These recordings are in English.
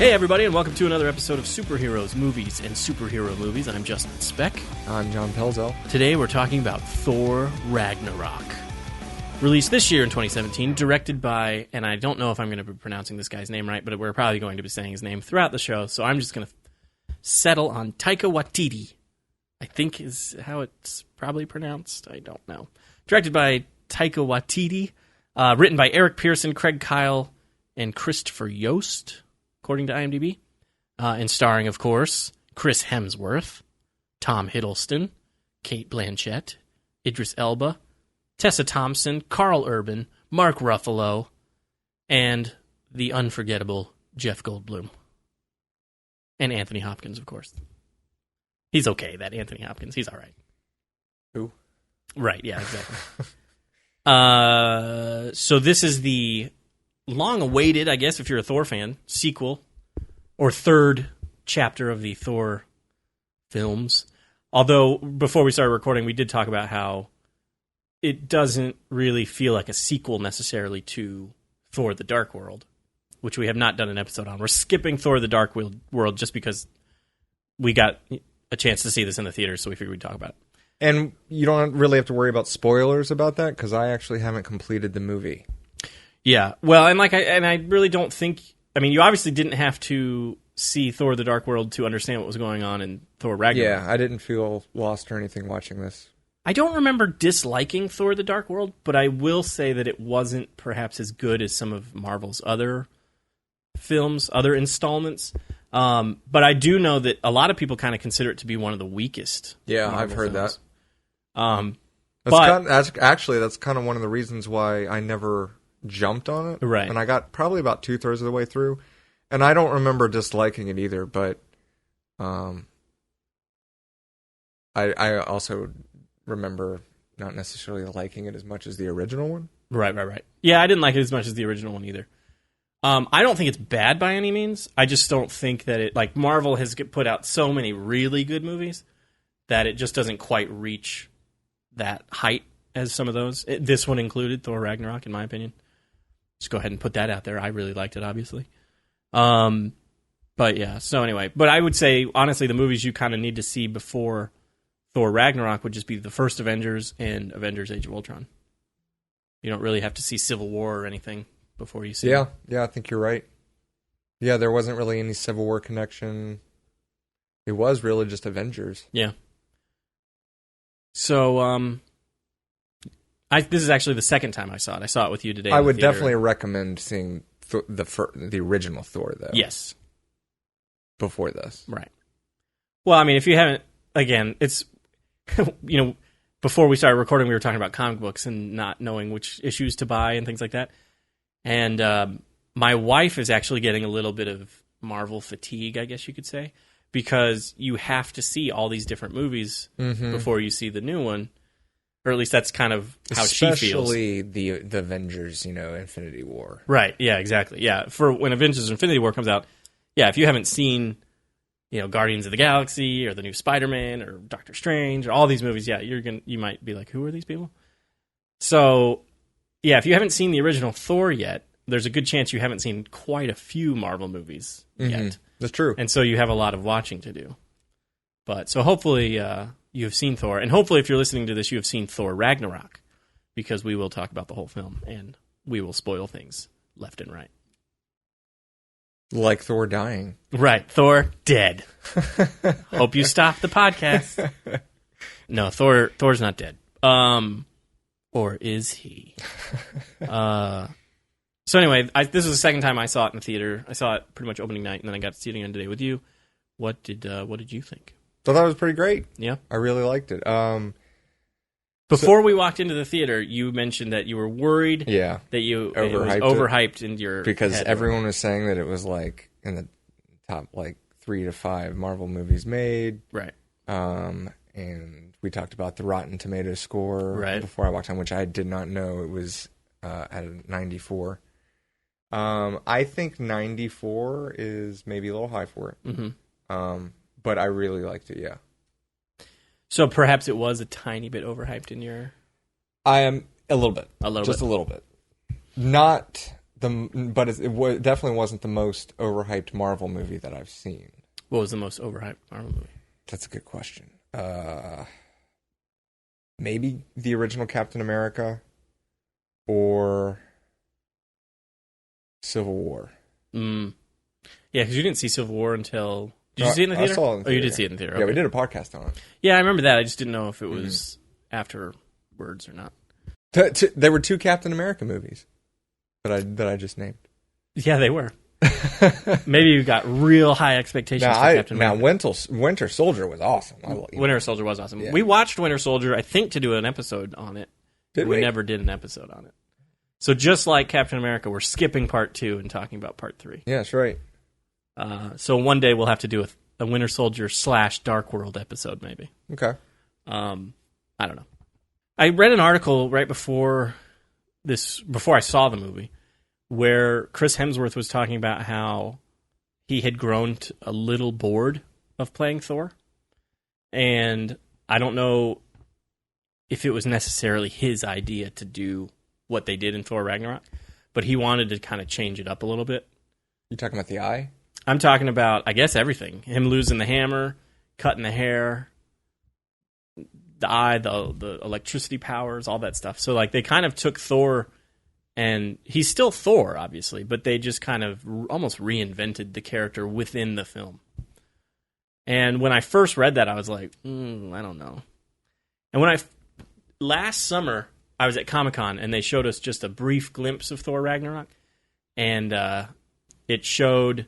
Hey everybody, and welcome to another episode of Superheroes, Movies, and Superhero Movies. I'm Justin Speck. I'm John Pelzel. Today we're talking about Thor Ragnarok. Released this year in 2017, directed by, and I don't know if I'm going to be pronouncing this guy's name right, but we're probably going to be saying his name throughout the show, so I'm just going to settle on Taika Waititi, I think is how it's probably pronounced. I don't know. Directed by Taika Waititi, written by Eric Pearson, Craig Kyle, and Christopher Yost, according to IMDb, and starring, of course, Chris Hemsworth, Tom Hiddleston, Cate Blanchett, Idris Elba, Tessa Thompson, Carl Urban, Mark Ruffalo, and the unforgettable Jeff Goldblum. And Anthony Hopkins, of course. He's okay, that Anthony Hopkins. He's all right. Who? Right, yeah, exactly. So this is the long-awaited, I guess, if you're a Thor fan, sequel or third chapter of the Thor films. Although, before we started recording, we did talk about how it doesn't really feel like a sequel necessarily to Thor the Dark World, which we have not done an episode on. We're skipping Thor the Dark World just because we got a chance to see this in the theater, so we figured we'd talk about it. And you don't really have to worry about spoilers about that, because I actually haven't completed the movie. Yeah, well, and I really don't think. I mean, you obviously didn't have to see Thor: The Dark World to understand what was going on in Thor: Ragnarok. Yeah, I didn't feel lost or anything watching this. I don't remember disliking Thor: The Dark World, but I will say that it wasn't perhaps as good as some of Marvel's other films, other installments. But I do know that a lot of people kind of consider it to be one of the weakest. Yeah, Marvel I've heard films. that. That's kind of one of the reasons why I never jumped on it. Right. And I got probably about 2/3 of the way through. And I don't remember disliking it either, but I also remember not necessarily liking it as much as the original one. Right. Yeah, I didn't like it as much as the original one either. I don't think it's bad by any means. I just don't think that it, like, Marvel has put out so many really good movies that it just doesn't quite reach that height as some of those. This one included, Thor Ragnarok, in my opinion. Just go ahead and put that out there. I really liked it, obviously. But yeah, so anyway. But I would say, honestly, the movies you kind of need to see before Thor Ragnarok would just be the first Avengers and Avengers Age of Ultron. You don't really have to see Civil War or anything before you see it. Yeah, I think you're right. Yeah, there wasn't really any Civil War connection. It was really just Avengers. Yeah. So, this is actually the second time I saw it. I saw it with you today. I would definitely recommend seeing the original Thor, though. Yes. Before this. Right. Well, I mean, if you haven't, again, it's, before we started recording, we were talking about comic books and not knowing which issues to buy and things like that. And my wife is actually getting a little bit of Marvel fatigue, I guess you could say, because you have to see all these different movies before you see the new one. Or at least that's kind of how she feels. Especially the Avengers, Infinity War. Right, yeah, exactly. Yeah, for when Avengers Infinity War comes out, yeah, if you haven't seen, Guardians of the Galaxy or the new Spider-Man or Doctor Strange or all these movies, yeah, you might be like, who are these people? So, yeah, if you haven't seen the original Thor yet, there's a good chance you haven't seen quite a few Marvel movies yet. That's true. And so you have a lot of watching to do. But so hopefully you have seen Thor, and hopefully if you're listening to this, you have seen Thor Ragnarok, because we will talk about the whole film, and we will spoil things left and right. Like Thor dying. Right, Thor dead. Hope you stopped the podcast. No, Thor's not dead. Or is he? So anyway, this was the second time I saw it in the theater. I saw it pretty much opening night, and then I got to see it again today with you. What did you think? I thought it was pretty great. Yeah, I really liked it. Before we walked into the theater, you mentioned that you were worried. Yeah, that it was overhyped in your because head. Everyone was saying that it was like in the top 3 to 5 Marvel movies made. Right. And we talked about the Rotten Tomatoes score before I walked on, which I did not know it was at a 94. I think 94 is maybe a little high for it. Mm-hmm. But I really liked it, yeah. So perhaps it was a tiny bit overhyped in your... I am a little bit. A little bit. A little bit. Not definitely wasn't the most overhyped Marvel movie that I've seen. What was the most overhyped Marvel movie? That's a good question. Maybe the original Captain America or Civil War. Yeah, because you didn't see Civil War until... Did you see it in the theater? I saw it in the theater. Oh, you did see it in the theater. Yeah, okay. we did a podcast on it. Yeah, I remember that. I just didn't know if it was afterwards or not. There were 2 Captain America movies that I just named. Yeah, they were. Maybe you got real high expectations for Captain America. Now, Winter Soldier was awesome. Winter Soldier was awesome. Yeah. We watched Winter Soldier, I think, to do an episode on it. Did we? We never did an episode on it. So just like Captain America, we're skipping part 2 and talking about part 3. Yeah, that's right. So one day we'll have to do a Winter Soldier / Dark World episode, maybe. Okay. I don't know. I read an article right before I saw the movie, where Chris Hemsworth was talking about how he had grown a little bored of playing Thor. And I don't know if it was necessarily his idea to do what they did in Thor Ragnarok, but he wanted to kind of change it up a little bit. You talking about the eye? I'm talking about, I guess, everything. Him losing the hammer, cutting the hair, the eye, the electricity powers, all that stuff. So, like, they kind of took Thor, and he's still Thor, obviously, but they just kind of almost reinvented the character within the film. And when I first read that, I was like, I don't know. And last summer, I was at Comic-Con, and they showed us just a brief glimpse of Thor Ragnarok, and it showed...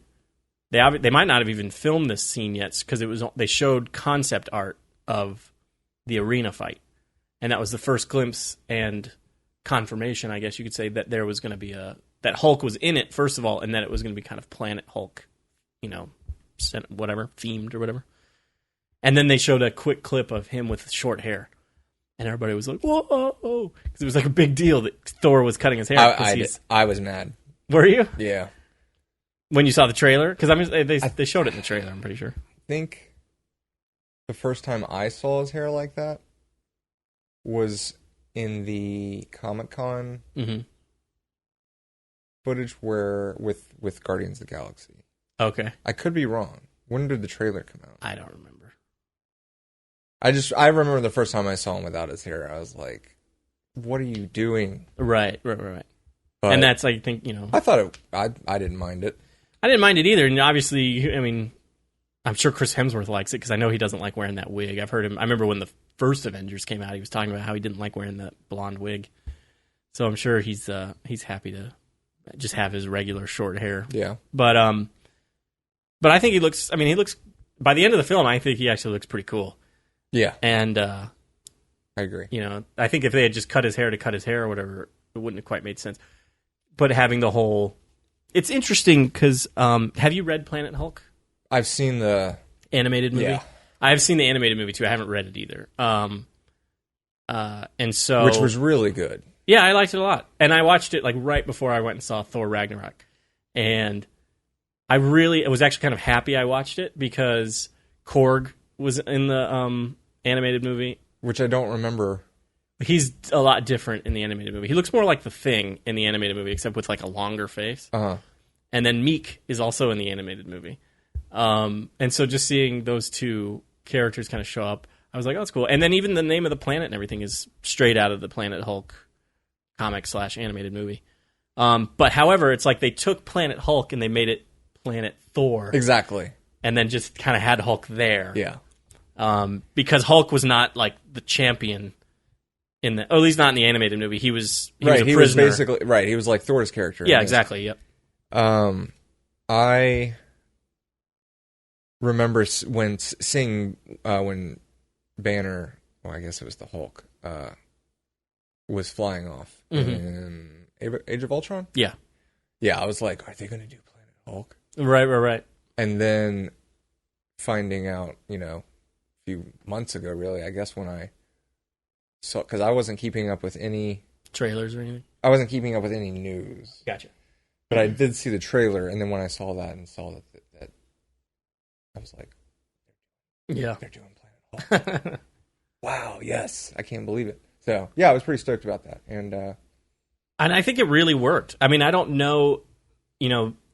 They might not have even filmed this scene yet, because they showed concept art of the arena fight. And that was the first glimpse and confirmation, I guess you could say, that there was going to be that Hulk was in it, first of all, and that it was going to be kind of Planet Hulk, whatever, themed or whatever. And then they showed a quick clip of him with short hair. And everybody was like, whoa, because it was like a big deal that Thor was cutting his hair. I was mad. Were you? Yeah. When you saw the trailer? Because they showed it in the trailer, I'm pretty sure. I think the first time I saw his hair like that was in the Comic-Con footage with Guardians of the Galaxy. Okay. I could be wrong. When did the trailer come out? I don't remember. I remember the first time I saw him without his hair. I was like, what are you doing? Right. But and that's, I think, I thought I didn't mind it. I didn't mind it either. And obviously, I mean, I'm sure Chris Hemsworth likes it because I know he doesn't like wearing that wig. I've heard him. I remember when the first Avengers came out, he was talking about how he didn't like wearing that blonde wig. So I'm sure he's happy to just have his regular short hair. Yeah. But I think he looks by the end of the film, I think he actually looks pretty cool. Yeah. And I agree. I think if they had just cut his hair or whatever, it wouldn't have quite made sense. But having the whole... It's interesting because have you read Planet Hulk? I've seen the... animated movie? Yeah. I've seen the animated movie too. I haven't read it either. And so... Which was really good. Yeah, I liked it a lot. And I watched it like right before I went and saw Thor Ragnarok. And I was actually kind of happy I watched it because Korg was in the animated movie. Which I don't remember. He's a lot different in the animated movie. He looks more like the Thing in the animated movie, except with like a longer face. Uh-huh. And then Meek is also in the animated movie. And so just seeing those two characters kind of show up, I was like, oh, that's cool. And then even the name of the planet and everything is straight out of the Planet Hulk comic / animated movie. But however, it's like they took Planet Hulk and they made it Planet Thor. Exactly. And then just kind of had Hulk there. Yeah. Because Hulk was not like the champion or at least not in the animated movie. He was a prisoner. He was basically right. He was like Thor's character. Yeah, exactly. Yep. I remember when seeing when Banner, well, I guess it was the Hulk, was flying off in Age of Ultron. Yeah. Yeah, I was like, are they going to do Planet Hulk? Right. And then finding out, a few months ago, really, I guess when I saw, because I wasn't keeping up with any trailers or anything. I wasn't keeping up with any news. Gotcha. But I did see the trailer, and then when I saw that and saw that I was like, yeah, they're doing Planet Hulk. Wow, yes, I can't believe it. So yeah, I was pretty stoked about that, and And I think it really worked. I mean, I don't know,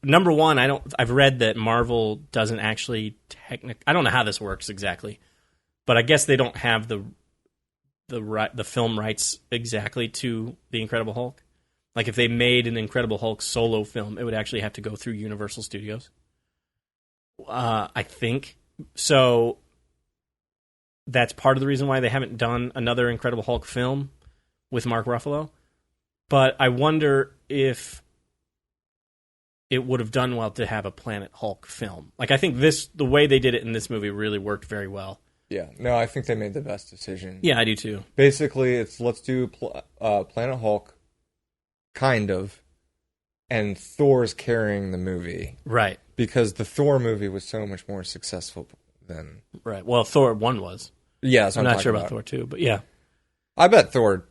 number one, I've read that Marvel doesn't actually I don't know how this works exactly, but I guess they don't have the film rights exactly to the Incredible Hulk. Like if they made an Incredible Hulk solo film, it would actually have to go through Universal Studios. I think so. That's part of the reason why they haven't done another Incredible Hulk film with Mark Ruffalo. But I wonder if it would have done well to have a Planet Hulk film. Like, I think the way they did it in this movie really worked very well. Yeah, no, I think they made the best decision. Yeah, I do too. Basically, let's do Planet Hulk, kind of, and Thor's carrying the movie. Right. Because the Thor movie was so much more successful than... Right, well, Thor 1 was. Yeah, I'm not sure about Thor 2, but yeah. I bet Thor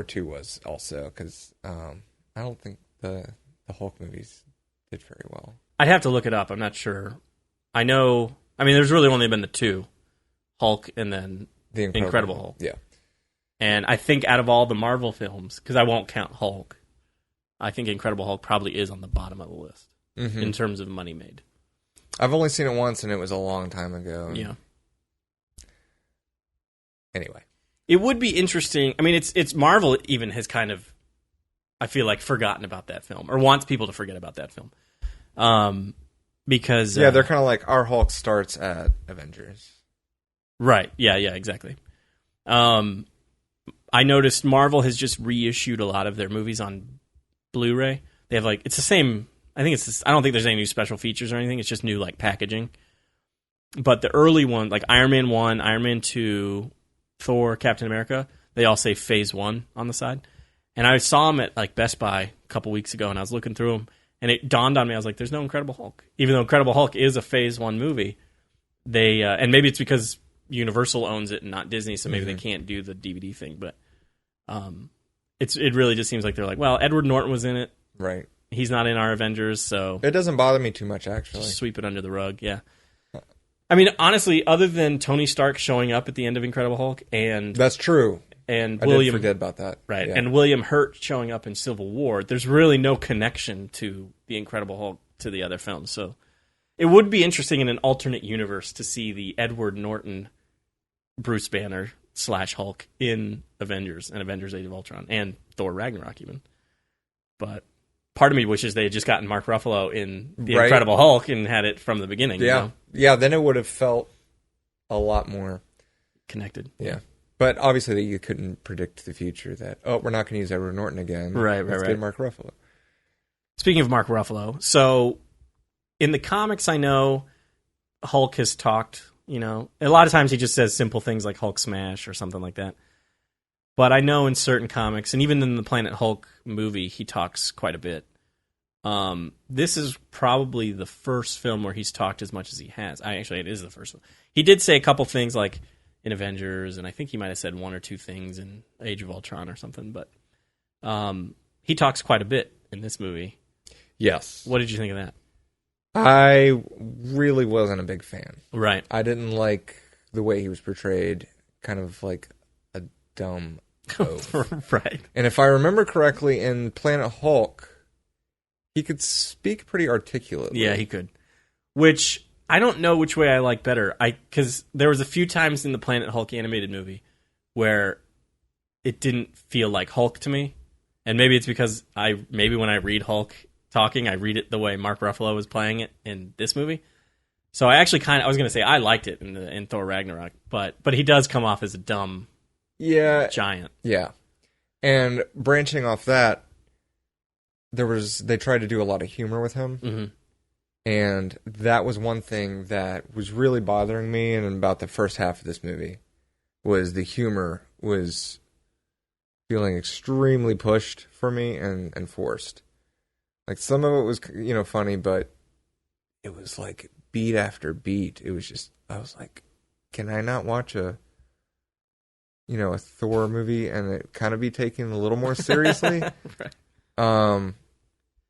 2 was also, because I don't think the Hulk movies did very well. I'd have to look it up. I'm not sure. There's really only been the two, Hulk and then the Incredible Hulk. Yeah. And I think out of all the Marvel films, because I won't count Hulk, I think Incredible Hulk probably is on the bottom of the list in terms of money made. I've only seen it once, and it was a long time ago. Yeah. Anyway. It would be interesting. I mean, it's Marvel even has kind of, I feel like, forgotten about that film, or wants people to forget about that film. Because... Yeah, they're kind of like, our Hulk starts at Avengers. Right. Yeah, exactly. I noticed Marvel has just reissued a lot of their movies on Blu-ray. They have, like, it's the same... I don't think there's any new special features or anything. It's just new, like, packaging. But the early one, like Iron Man 1, Iron Man 2... Thor, Captain America, they all say Phase 1 on the side. And I saw them at like Best Buy a couple weeks ago, and I was looking through them, and it dawned on me, I was like, there's no Incredible Hulk. Even though Incredible Hulk is a Phase 1 movie, they and maybe it's because Universal owns it and not Disney, so maybe they can't do the DVD thing, but it really just seems like they're like, well, Edward Norton was in it. Right. He's not in our Avengers, so... It doesn't bother me too much, actually. Just sweep it under the rug, yeah. I mean, honestly, other than Tony Stark showing up at the end of Incredible Hulk and... That's true. And I William... did forget about that. Right, yeah. and William Hurt showing up in Civil War, there's really no connection to the Incredible Hulk to the other films. So it would be interesting in an alternate universe to see the Edward Norton Bruce Banner / Hulk in Avengers and Avengers Age of Ultron and Thor Ragnarok even. But... part of me wishes they had just gotten Mark Ruffalo in The Incredible Hulk and had it from the beginning. Yeah. You know? Yeah, then it would have felt a lot more... connected. Yeah. But obviously you couldn't predict the future that, we're not going to use Edward Norton again. Let's get Mark Ruffalo. Speaking of Mark Ruffalo, so in the comics I know Hulk has talked, a lot of times he just says simple things like Hulk smash or something like that. But I know in certain comics, and even in the Planet Hulk movie, he talks quite a bit. This is probably the first film where he's talked as much as he has. Actually, it is the first one. He did say a couple things like in Avengers, and I think he might have said one or two things in Age of Ultron or something. But he talks quite a bit in this movie. Yes. What did you think of that? I really wasn't a big fan. Right. I didn't like the way he was portrayed, kind of like a dumb oaf. Right. And if I remember correctly, in Planet Hulk, he could speak pretty articulately. Yeah, he could. Which, I don't know which way I like better. Because there was a few times in the Planet Hulk animated movie where it didn't feel like Hulk to me. And maybe it's because maybe when I read Hulk talking, I read it the way Mark Ruffalo was playing it in this movie. So I actually I was going to say I liked it in Thor Ragnarok, but he does come off as a dumb giant. Yeah. And branching off that, they tried to do a lot of humor with him. Mm-hmm. And that was one thing that was really bothering me in about the first half of this movie, was the humor was feeling extremely pushed for me and forced. Like, some of it was, funny, but it was like beat after beat. It was just, I was like, can I not watch a Thor movie and it kind of be taken a little more seriously? Right.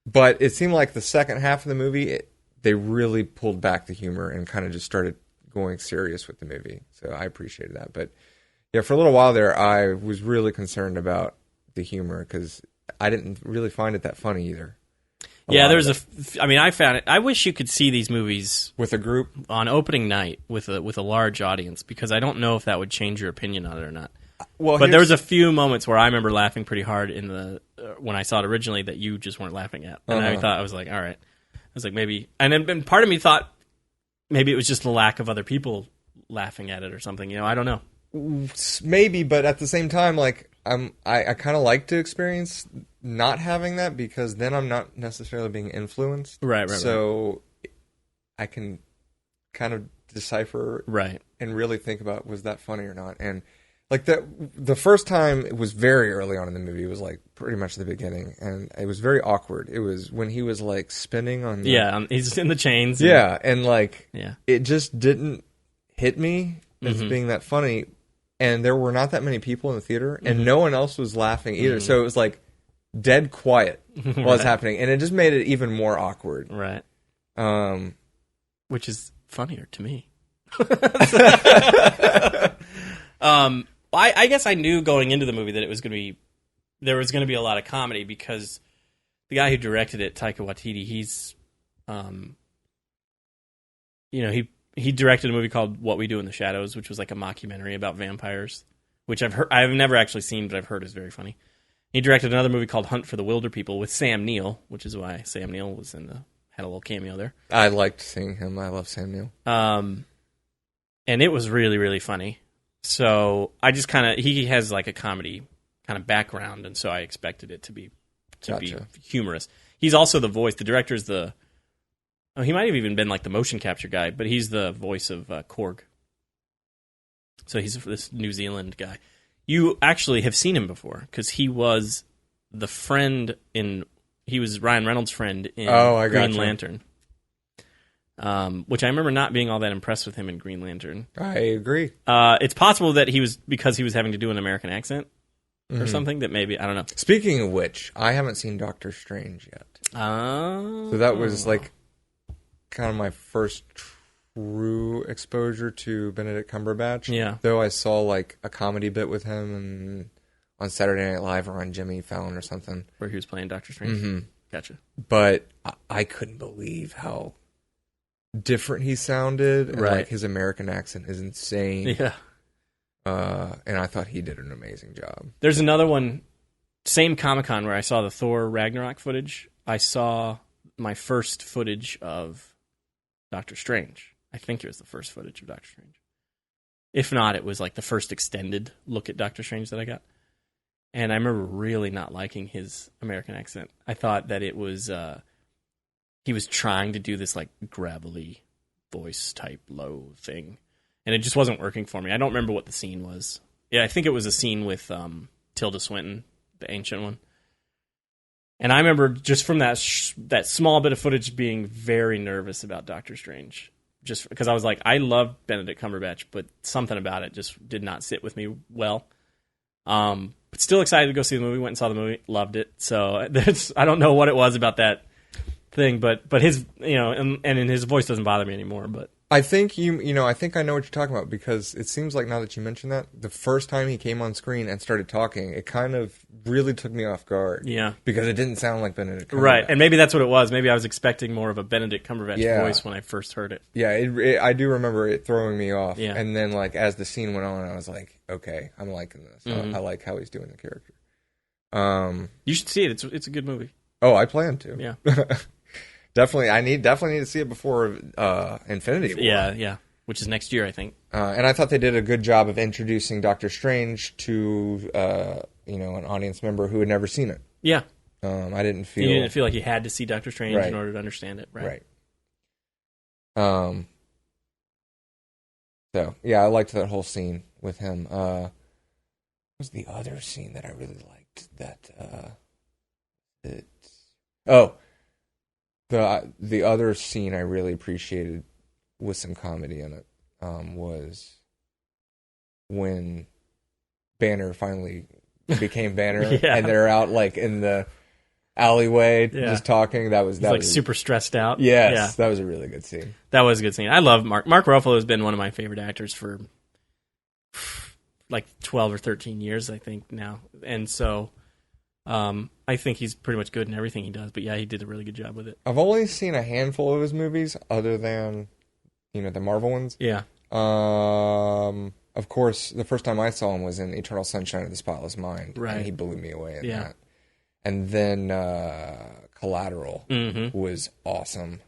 But it seemed like the second half of the movie, they really pulled back the humor and kind of just started going serious with the movie. So I appreciated that. But yeah, for a little while there, I was really concerned about the humor because I didn't really find it that funny either. Yeah, there's I found it. I wish you could see these movies with a group on opening night with a large audience, because I don't know if that would change your opinion on it or not. Well, but there was a few moments where I remember laughing pretty hard when I saw it originally that you just weren't laughing at, and I was like, all right. I was like, maybe, and then part of me thought maybe it was just the lack of other people laughing at it or something. I don't know. Maybe, but at the same time, like I kind of like to experience not having that, because then I'm not necessarily being influenced. Right. So I can kind of decipher and really think about, was that funny or not? And like the first time, it was very early on in the movie. It was like pretty much the beginning, and it was very awkward. It was when he was like spinning on he's in the chains. And like it just didn't hit me as being that funny. And there were not that many people in the theater, and no one else was laughing either. So it was like dead quiet while it's happening, and it just made it even more awkward. Right. Which is funnier to me. I guess I knew going into the movie that there was going to be a lot of comedy, because the guy who directed it, Taika Waititi, he's, he directed a movie called What We Do in the Shadows, which was like a mockumentary about vampires, which I've never actually seen, but I've heard is very funny. He directed another movie called Hunt for the Wilder People with Sam Neill, which is why Sam Neill had a little cameo there. I liked seeing him. I love Sam Neill. And it was really, really funny. So I just he has like a comedy kind of background, and so I expected it to be humorous. He's also the voice. The director's he might have even been like the motion capture guy, but he's the voice of Korg. So he's this New Zealand guy. You actually have seen him before, because he was he was Ryan Reynolds' friend in Green Lantern. Which I remember not being all that impressed with him in Green Lantern. I agree. It's possible that because he was having to do an American accent or something, that maybe, I don't know. Speaking of which, I haven't seen Doctor Strange yet. So that was like kind of my first true exposure to Benedict Cumberbatch. Yeah. Though I saw like a comedy bit with him on Saturday Night Live or on Jimmy Fallon or something. Where he was playing Doctor Strange? Mm-hmm. Gotcha. But I couldn't believe how different he sounded. And like his American accent is insane. Yeah. And I thought he did an amazing job. There's another one, same Comic-Con, where I saw the Thor Ragnarok footage. I saw my first footage of Doctor Strange. I think it was the first footage of Doctor Strange. If not, it was like the first extended look at Doctor Strange that I got. And I remember really not liking his American accent. I thought that it was he was trying to do this like gravelly voice type low thing, and it just wasn't working for me. I don't remember what the scene was. Yeah, I think it was a scene with Tilda Swinton, the ancient one. And I remember just from that small bit of footage being very nervous about Doctor Strange, just because I was like, I love Benedict Cumberbatch, but something about it just did not sit with me well. But still excited to go see the movie. Went and saw the movie, loved it. So I don't know what it was about that thing, but his, and his voice doesn't bother me anymore. But I think I think I know what you're talking about, because it seems like now that you mention that, the first time he came on screen and started talking, it kind of really took me off guard. Yeah, because it didn't sound like Benedict Cumberbatch. Right, and maybe that's what it was. Maybe I was expecting more of a Benedict Cumberbatch voice when I first heard it. Yeah, I do remember it throwing me off. Yeah. And then like as the scene went on, I was like, okay, I'm liking this. Mm-hmm. I like how he's doing the character. You should see it. It's a good movie. Oh, I plan to. Yeah. Definitely need to see it before Infinity War. Yeah, which is next year, I think. And I thought they did a good job of introducing Doctor Strange to an audience member who had never seen it. Yeah, I didn't feel you didn't feel like you had to see Doctor Strange in order to understand it. Right. So yeah, I liked that whole scene with him. What was the other scene that I really liked? The other scene I really appreciated with some comedy in it was when Banner finally became Banner and they're out like in the alleyway just talking. That was super stressed out. Yes, that was a really good scene. That was a good scene. I love Mark Ruffalo. Has been one of my favorite actors for like 12 or 13 years, I think now, and so I think he's pretty much good in everything he does. But yeah, he did a really good job with it. I've only seen a handful of his movies, other than the Marvel ones. Yeah. Of course, the first time I saw him was in Eternal Sunshine of the Spotless Mind. Right. And he blew me away in that. And then Collateral was awesome.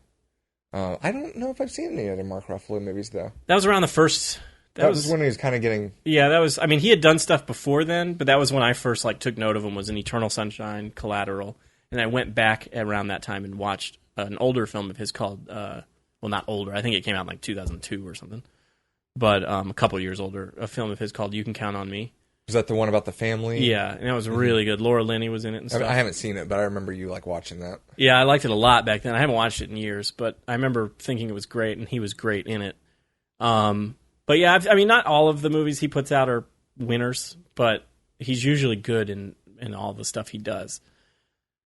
I don't know if I've seen any other Mark Ruffalo movies, though. That was around the first... That was when he was kind of getting... Yeah, that was... I mean, he had done stuff before then, but that was when I first took note of him, was in Eternal Sunshine, Collateral. And I went back around that time and watched an older film of his called... well, not older. I think it came out in 2002 or something. But a couple years older. A film of his called You Can Count on Me. Was that the one about the family? Yeah, and that was really good. Laura Linney was in it and stuff. I haven't seen it, but I remember you watching that. Yeah, I liked it a lot back then. I haven't watched it in years, but I remember thinking it was great, and he was great in it. But yeah, I mean, not all of the movies he puts out are winners, but he's usually good in all the stuff he does.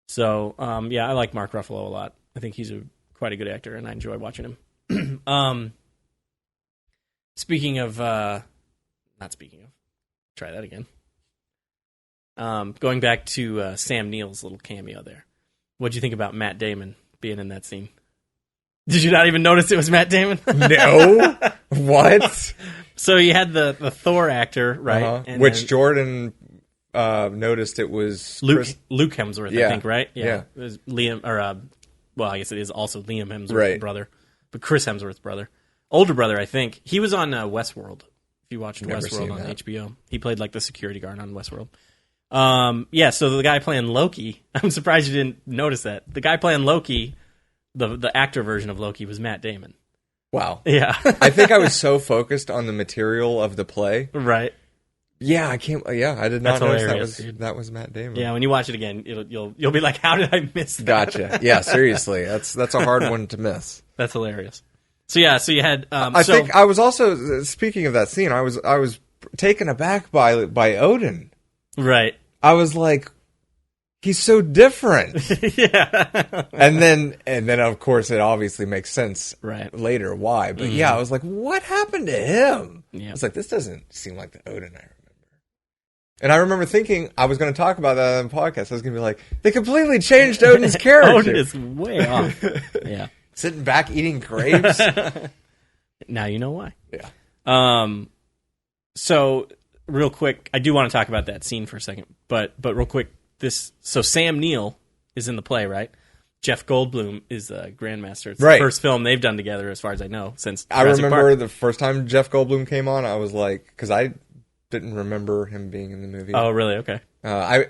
So, yeah, I like Mark Ruffalo a lot. I think he's quite a good actor, and I enjoy watching him. Speaking of, try that again. Going back to Sam Neill's little cameo there. What'd you think about Matt Damon being in that scene? Did you not even notice it was Matt Damon? No. What? So you had the Thor actor, right? Uh-huh. Which Jordan noticed it was Luke Hemsworth, I think, right? Yeah. It was Liam, or well, I guess it is also Liam Hemsworth's brother, but Chris Hemsworth's brother, older brother, I think. He was on Westworld. If you watched Westworld on HBO, he played the security guard on Westworld. Yeah. So the guy playing Loki, I'm surprised you didn't notice that. The guy playing Loki. The actor version of Loki was Matt Damon. Wow. Yeah. I think I was so focused on the material of the play. Right. Yeah, I can't. Yeah, I did not notice that was Matt Damon. Yeah, when you watch it again, you'll be like, how did I miss that? Gotcha. Yeah, seriously, that's a hard one to miss. That's hilarious. So yeah, so you had. I think I was also, speaking of that scene, I was taken aback by Odin. Right. I was like, he's so different. Yeah. and then of course it obviously makes sense later why. But yeah, I was like, what happened to him? Yeah. I was like, this doesn't seem like the Odin I remember. And I remember thinking I was going to talk about that on the podcast. I was going to be like, they completely changed Odin's character. Odin is way off. Yeah. Sitting back eating grapes. Now you know why. Yeah. So real quick, I do want to talk about that scene for a second, but real quick, so Sam Neill is in the play, right? Jeff Goldblum is the Grandmaster. It's the first film they've done together, as far as I know, since Jurassic remember Park. The first time Jeff Goldblum came on, I was like, because I didn't remember him being in the movie. Oh, really? Okay. I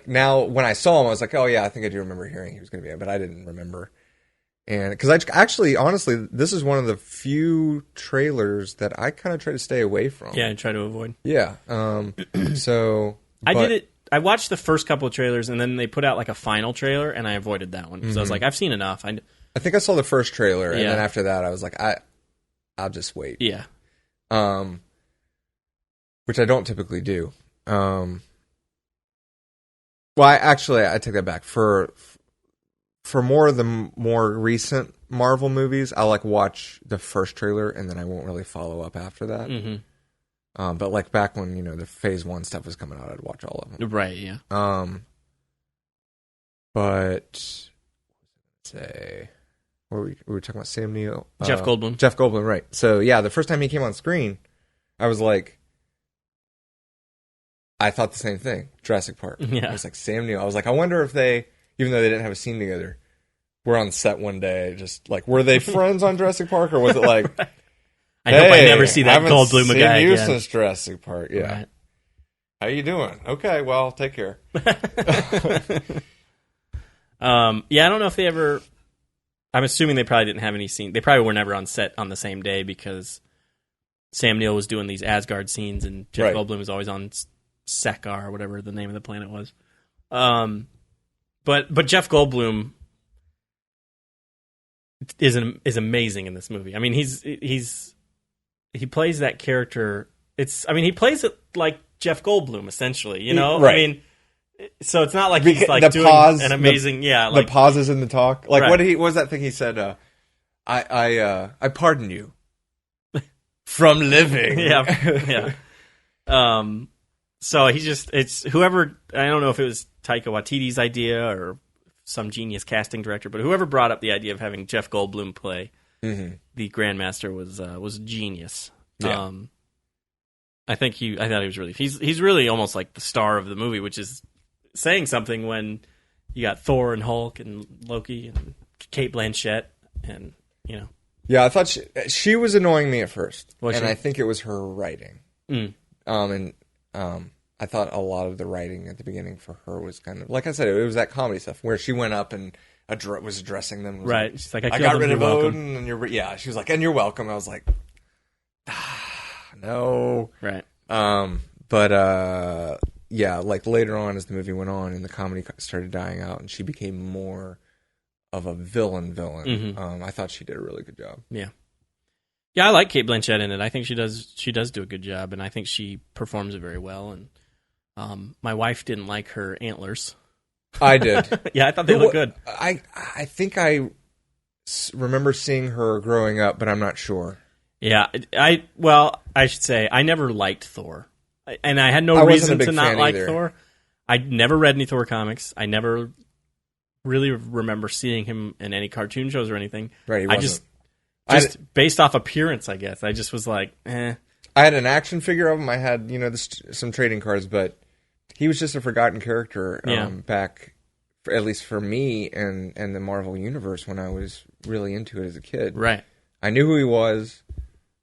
now when I saw him, I was like, oh yeah, I think I do remember hearing he was going to be in, but I didn't remember. And because I actually, honestly, this is one of the few trailers that I kind of try to stay away from. Yeah, and try to avoid. Yeah. So I did it. I watched the first couple of trailers, and then they put out a final trailer, and I avoided that one because I was like, I've seen enough. I think I saw the first trailer, and then after that, I was like, I'll just wait. Yeah. Which I don't typically do. Well, I take that back. For more of the more recent Marvel movies, I'll watch the first trailer, and then I won't really follow up after that. Mm-hmm. But back when the Phase 1 stuff was coming out, I'd watch all of them. Right. Yeah. But we were talking about Sam Neill, Jeff Goldblum. Jeff Goldblum, right? So yeah, the first time he came on screen, I was like, I thought the same thing. Jurassic Park. Yeah. I was like, Sam Neill. I was like, I wonder if they, even though they didn't have a scene together, were on set one day, just were they friends on Jurassic Park, or was it like? I hope I never see that Goldblum guy again. Since Jurassic Park, yeah. Right. How you doing? Okay, well, take care. Yeah, I don't know if they ever. I'm assuming they probably didn't have any scene. They probably were never on set on the same day because Sam Neill was doing these Asgard scenes, and Jeff Goldblum was always on Sekar or whatever the name of the planet was. But Jeff Goldblum is amazing in this movie. I mean, he plays that character. He plays it like Jeff Goldblum, essentially. You know, right. I mean, so it's not like he's doing an amazing. The pauses in the talk. What was that thing he said? I pardon you from living. Yeah. So it's whoever, I don't know if it was Taika Waititi's idea or some genius casting director, but whoever brought up the idea of having Jeff Goldblum play the Grandmaster was genius. Yeah. I thought he was really, he's really almost like the star of the movie, which is saying something when you got Thor and Hulk and Loki and Cate Blanchett and, Yeah, I thought she was annoying me at first. I think it was her writing. I thought a lot of the writing at the beginning for her was kind of, like I said, it was that comedy stuff where she went up and was addressing them. Right. Like, she's like, I got rid of Odin, and she was like, and you're welcome. I was like, no. Right. Yeah, like later on as the movie went on and the comedy started dying out and she became more of a villain. I thought she did a really good job. Yeah. Yeah, I like Cate Blanchett in it. I think she does do a good job, and I think she performs it very well. And my wife didn't like her antlers. I did. Yeah, I thought they looked good. I think I remember seeing her growing up, but I'm not sure. Yeah, I should say I never liked Thor, and I had no reason to not like Thor. I never read any Thor comics. I never really remember seeing him in any cartoon shows or anything. Right, he wasn't. Just based off appearance, I guess. I just was like, eh. I had an action figure of him. I had, some trading cards, but he was just a forgotten character back, at least for me, and the Marvel Universe when I was really into it as a kid. Right. I knew who he was.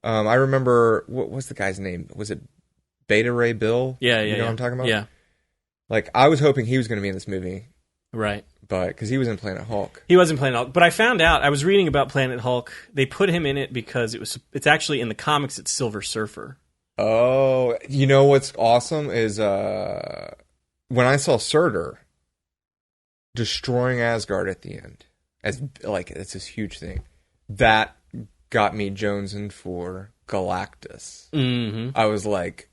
I remember, what was the guy's name? Was it Beta Ray Bill? Yeah. You know what I'm talking about? Yeah. Like, I was hoping he was going to be in this movie. Right. But because he was in Planet Hulk. He was in Planet Hulk. But I found out, I was reading about Planet Hulk, they put him in it because it's actually in the comics, it's Silver Surfer. Oh, you know what's awesome is when I saw Surtur destroying Asgard at the end, it's this huge thing, that got me jonesing for Galactus. Mm-hmm. I was like,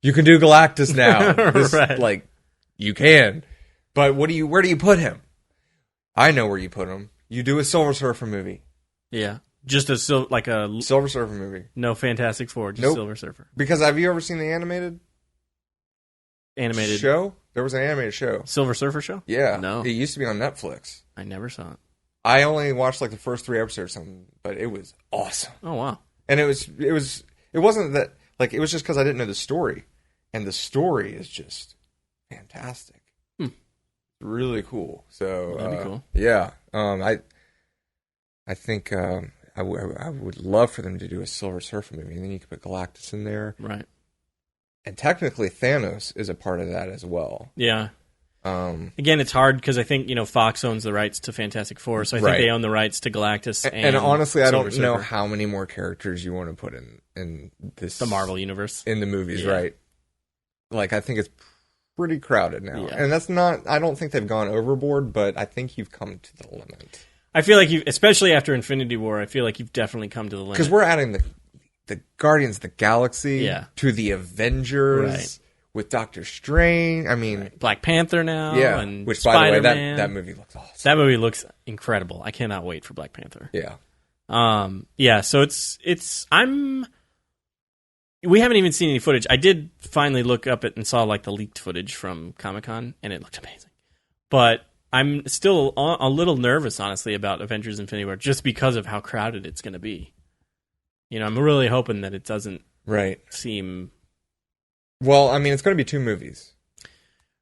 you can do Galactus now. Right. Like, you can. But where do you put him? I know where you put him. You do a Silver Surfer movie. Yeah. Just a Silver Surfer movie. No Fantastic Four, just Nope. Silver Surfer. Because have you ever seen the animated show? There was an animated show. Silver Surfer show? Yeah. No. It used to be on Netflix. I never saw it. I only watched the first 3 episodes or something, but it was awesome. Oh, wow. And it wasn't that, it was just because I didn't know the story. And the story is just fantastic. Really cool. So that'd be cool. Yeah. I think I would love for them to do a Silver Surfer movie, and then you could put Galactus in there. Right. And technically, Thanos is a part of that as well. Yeah. Again, it's hard because I think Fox owns the rights to Fantastic Four, so I think they own the rights to Galactus. And honestly, I don't know Surfer. how many more characters you want to put in the Marvel universe in the movies, right? I think it's pretty crowded now, Yeah. and that's not. I don't think they've gone overboard, but I think you've come to the limit. I feel like especially after Infinity War, I feel like you've definitely come to the limit. Because we're adding the Guardians of the Galaxy to the Avengers. Right. With Doctor Strange, I mean... Black Panther now, and which, Spider-Man. by the way, that movie looks awesome. That movie looks incredible. I cannot wait for Black Panther. Yeah. So we haven't even seen any footage. I did finally look up it and saw, the leaked footage from Comic-Con, and it looked amazing. But I'm still a little nervous, honestly, about Avengers Infinity War, just because of how crowded it's going to be. I'm really hoping that it doesn't seem... Well, I mean, it's going to be 2 movies.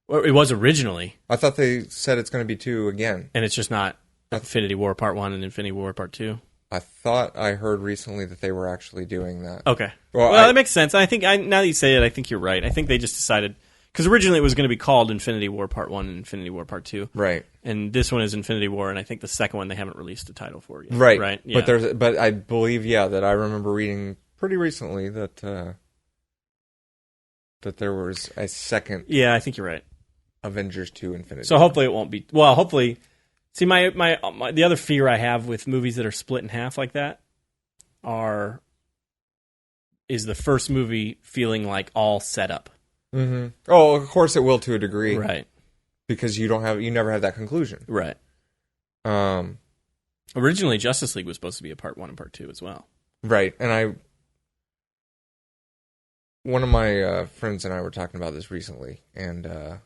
Well, it was originally. I thought they said it's going to be 2 again. And it's just not Infinity War Part 1 and Infinity War Part 2? I thought I heard recently that they were actually doing that. Okay. Well, that makes sense. I think, now that you say it, I think you're right. I think they just decided... Because originally it was going to be called Infinity War Part 1 and Infinity War Part 2. Right. And this one is Infinity War, and I think the second one they haven't released a title for yet. Right. Right? Yeah. But I believe, that I remember reading pretty recently that there was a second... Yeah, I think you're right. Avengers 2 Infinity. So hopefully it won't be... Well, hopefully... See, my the other fear I have with movies that are split in half like that is the first movie feeling like all set up. Mm-hmm. Oh, of course it will to a degree. Right. Because you never have that conclusion. Right. Originally, Justice League was supposed to be a Part 1 and Part 2 as well. Right. And one of my friends and I were talking about this recently, and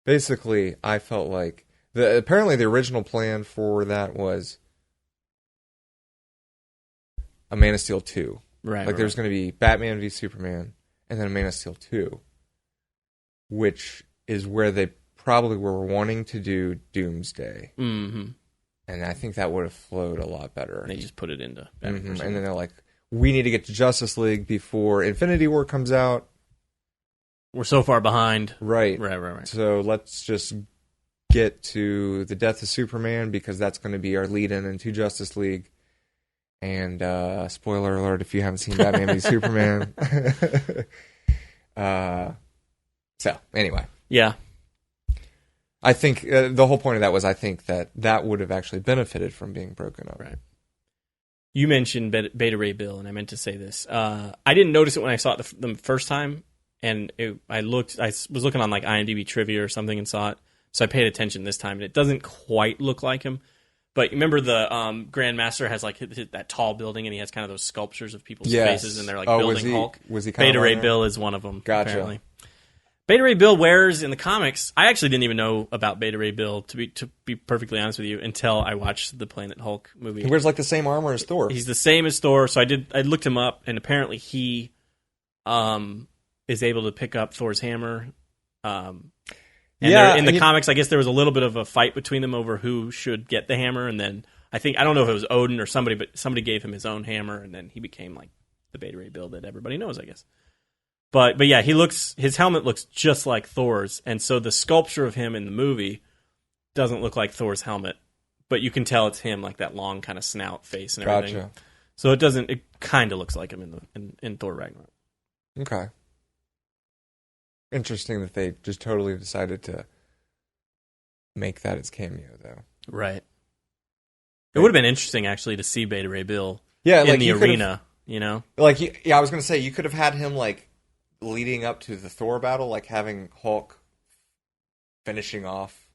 basically, I felt like apparently the original plan for that was a Man of Steel 2. Right. Like, there was going to be Batman v Superman, and then a Man of Steel 2, which is where they probably were wanting to do Doomsday. Mm-hmm. And I think that would have flowed a lot better. They just put it into Batman. Mm-hmm. And then they're like, we need to get to Justice League before Infinity War comes out. We're so far behind. Right. Right. So let's just get to the death of Superman, because that's going to be our lead-in into Justice League. And spoiler alert if you haven't seen Batman v Superman. So, anyway. Yeah. I think the whole point of that was I think that would have actually benefited from being broken up. Right. You mentioned Beta Ray Bill, and I meant to say this. I didn't notice it when I saw it the first time, and I was looking on like IMDb trivia or something and saw it, so I paid attention this time, and it doesn't quite look like him. But remember the Grandmaster has like that tall building, and he has kind of those sculptures of people's faces, and they're like building Hulk. Was he Beta Ray Bill is one of them. Gotcha. Apparently. Beta Ray Bill wears in the comics. I actually didn't even know about Beta Ray Bill, to be perfectly honest with you, until I watched the Planet Hulk movie. He wears like the same armor as Thor. He's the same as Thor, so I looked him up, and apparently he is able to pick up Thor's hammer. In the comics, I guess there was a little bit of a fight between them over who should get the hammer, and then I don't know if it was Odin or somebody, but somebody gave him his own hammer, and then he became like the Beta Ray Bill that everybody knows, I guess. But yeah, his helmet looks just like Thor's, and so the sculpture of him in the movie doesn't look like Thor's helmet, but you can tell it's him, like that long kind of snout face and everything. Gotcha. So it kind of looks like him in Thor Ragnarok. Okay. Interesting that they just totally decided to make that its cameo, though. Right. It would have been interesting, actually, to see Beta Ray Bill in like the arena, you know? Like, I was going to say, you could have had him, like, leading up to the Thor battle, like having Hulk finishing off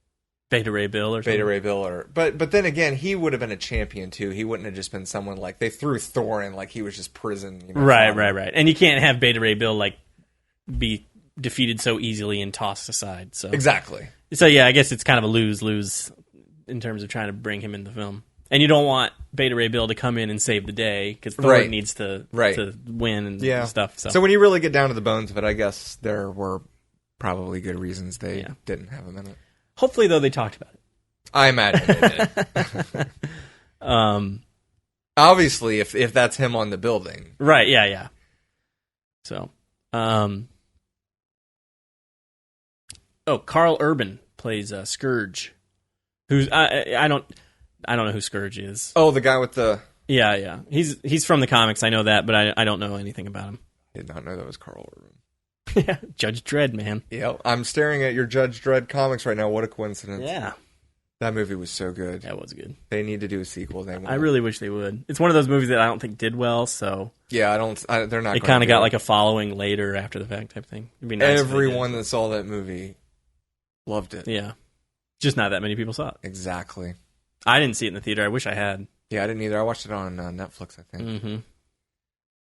Beta Ray Bill or something. Beta Ray Bill, but then again, he would have been a champion too. He wouldn't have just been someone like they threw Thor in like he was just prison. Right. And you can't have Beta Ray Bill like be defeated so easily and tossed aside. So exactly. So yeah, I guess it's kind of a lose-lose in terms of trying to bring him in the film. And you don't want Beta Ray Bill to come in and save the day, because Thor needs to win and stuff. So when you really get down to the bones of it, I guess there were probably good reasons they didn't have him in it. Hopefully, though, they talked about it. I imagine they did. Obviously, if that's him on the building. Right, yeah. So, Carl Urban plays Scourge, who's I don't know who Scourge is. Oh, the guy with the... Yeah. He's from the comics, I know that, but I don't know anything about him. I did not know that was Carl Urban. Yeah, Judge Dredd, man. Yeah, I'm staring at your Judge Dredd comics right now. What a coincidence. Yeah. That movie was so good. That was good. They need to do a sequel. I really wish they would. It's one of those movies that I don't think did well, so... Yeah, they're not. It kind of got like a following later after the fact type thing. It'd be nice. Everyone that saw that movie loved it. Yeah. Just not that many people saw it. Exactly. I didn't see it in the theater. I wish I had. Yeah, I didn't either. I watched it on Netflix, I think.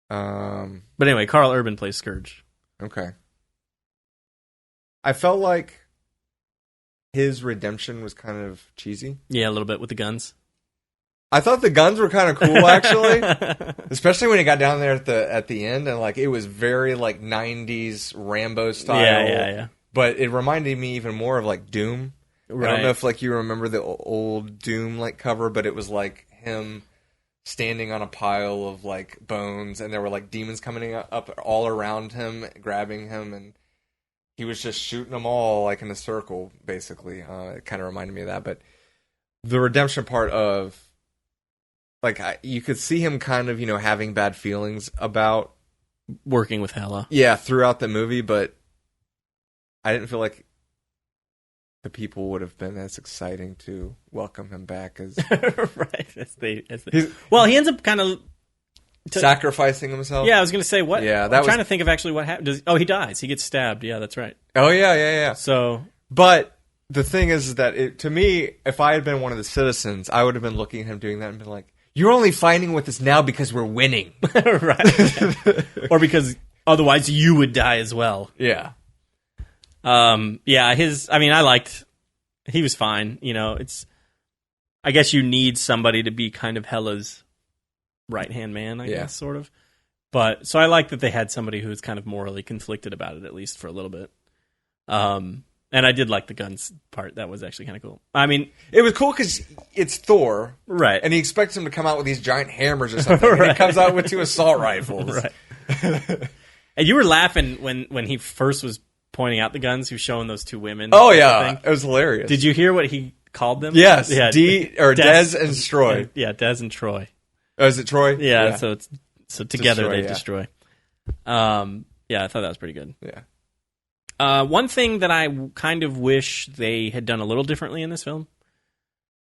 Mm-hmm. But anyway, Carl Urban plays Scourge. Okay. I felt like his redemption was kind of cheesy. Yeah, a little bit with the guns. I thought the guns were kind of cool, actually. Especially when he got down there at the end, and like it was very like 90s Rambo style. Yeah. But it reminded me even more of like Doom. Right. I don't know if like you remember the old Doom like cover, but it was like him standing on a pile of like bones, and there were like demons coming up all around him, grabbing him, and he was just shooting them all like in a circle, basically. It kind of reminded me of that. But the redemption part of like you could see him kind of having bad feelings about working with Hela. Yeah, throughout the movie, but I didn't feel like the people would have been as exciting to welcome him back as right. Well, he ends up kind of sacrificing himself. Yeah, I was going to say what. Yeah, I'm trying to think of actually what happened. He dies. He gets stabbed. Yeah, that's right. Oh yeah. So, but the thing is that to me, if I had been one of the citizens, I would have been looking at him doing that and been like, "You're only fighting with us now because we're winning, right? Or because Otherwise, you would die as well. Yeah. Yeah, he was fine. You know, I guess you need somebody to be kind of Hela's right-hand man, I guess, sort of. But, so I like that they had somebody who's kind of morally conflicted about it, at least for a little bit. And I did like the guns part. That was actually kind of cool. I mean, it was cool because it's Thor. Right. And he expects him to come out with these giant hammers or something. Right. And he comes out with 2 assault rifles. Right. And you were laughing when he first was pointing out the guns, he was showing those 2 women. Oh, yeah. It was hilarious. Did you hear what he called them? Yes. Yeah. Des and Troy. Yeah, Des and Troy. Oh, is it Troy? Yeah. So together they destroy. Yeah, I thought that was pretty good. Yeah. One thing that I kind of wish they had done a little differently in this film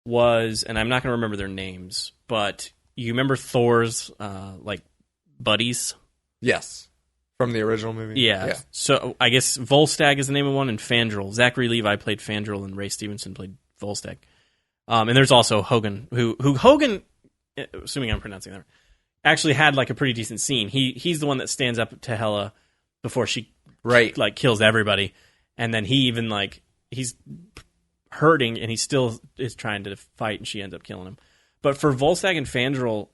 was, and I'm not going to remember their names, but you remember Thor's buddies? Yes. From the original movie? Yeah. So I guess Volstagg is the name of one, and Fandral. Zachary Levi played Fandral, and Ray Stevenson played Volstagg. And there's also Hogan, who Hogan, assuming I'm pronouncing that right, actually had like a pretty decent scene. He's the one that stands up to Hela before she kills everybody, and then he even he's hurting and he still is trying to fight, and she ends up killing him. But for Volstagg and Fandral,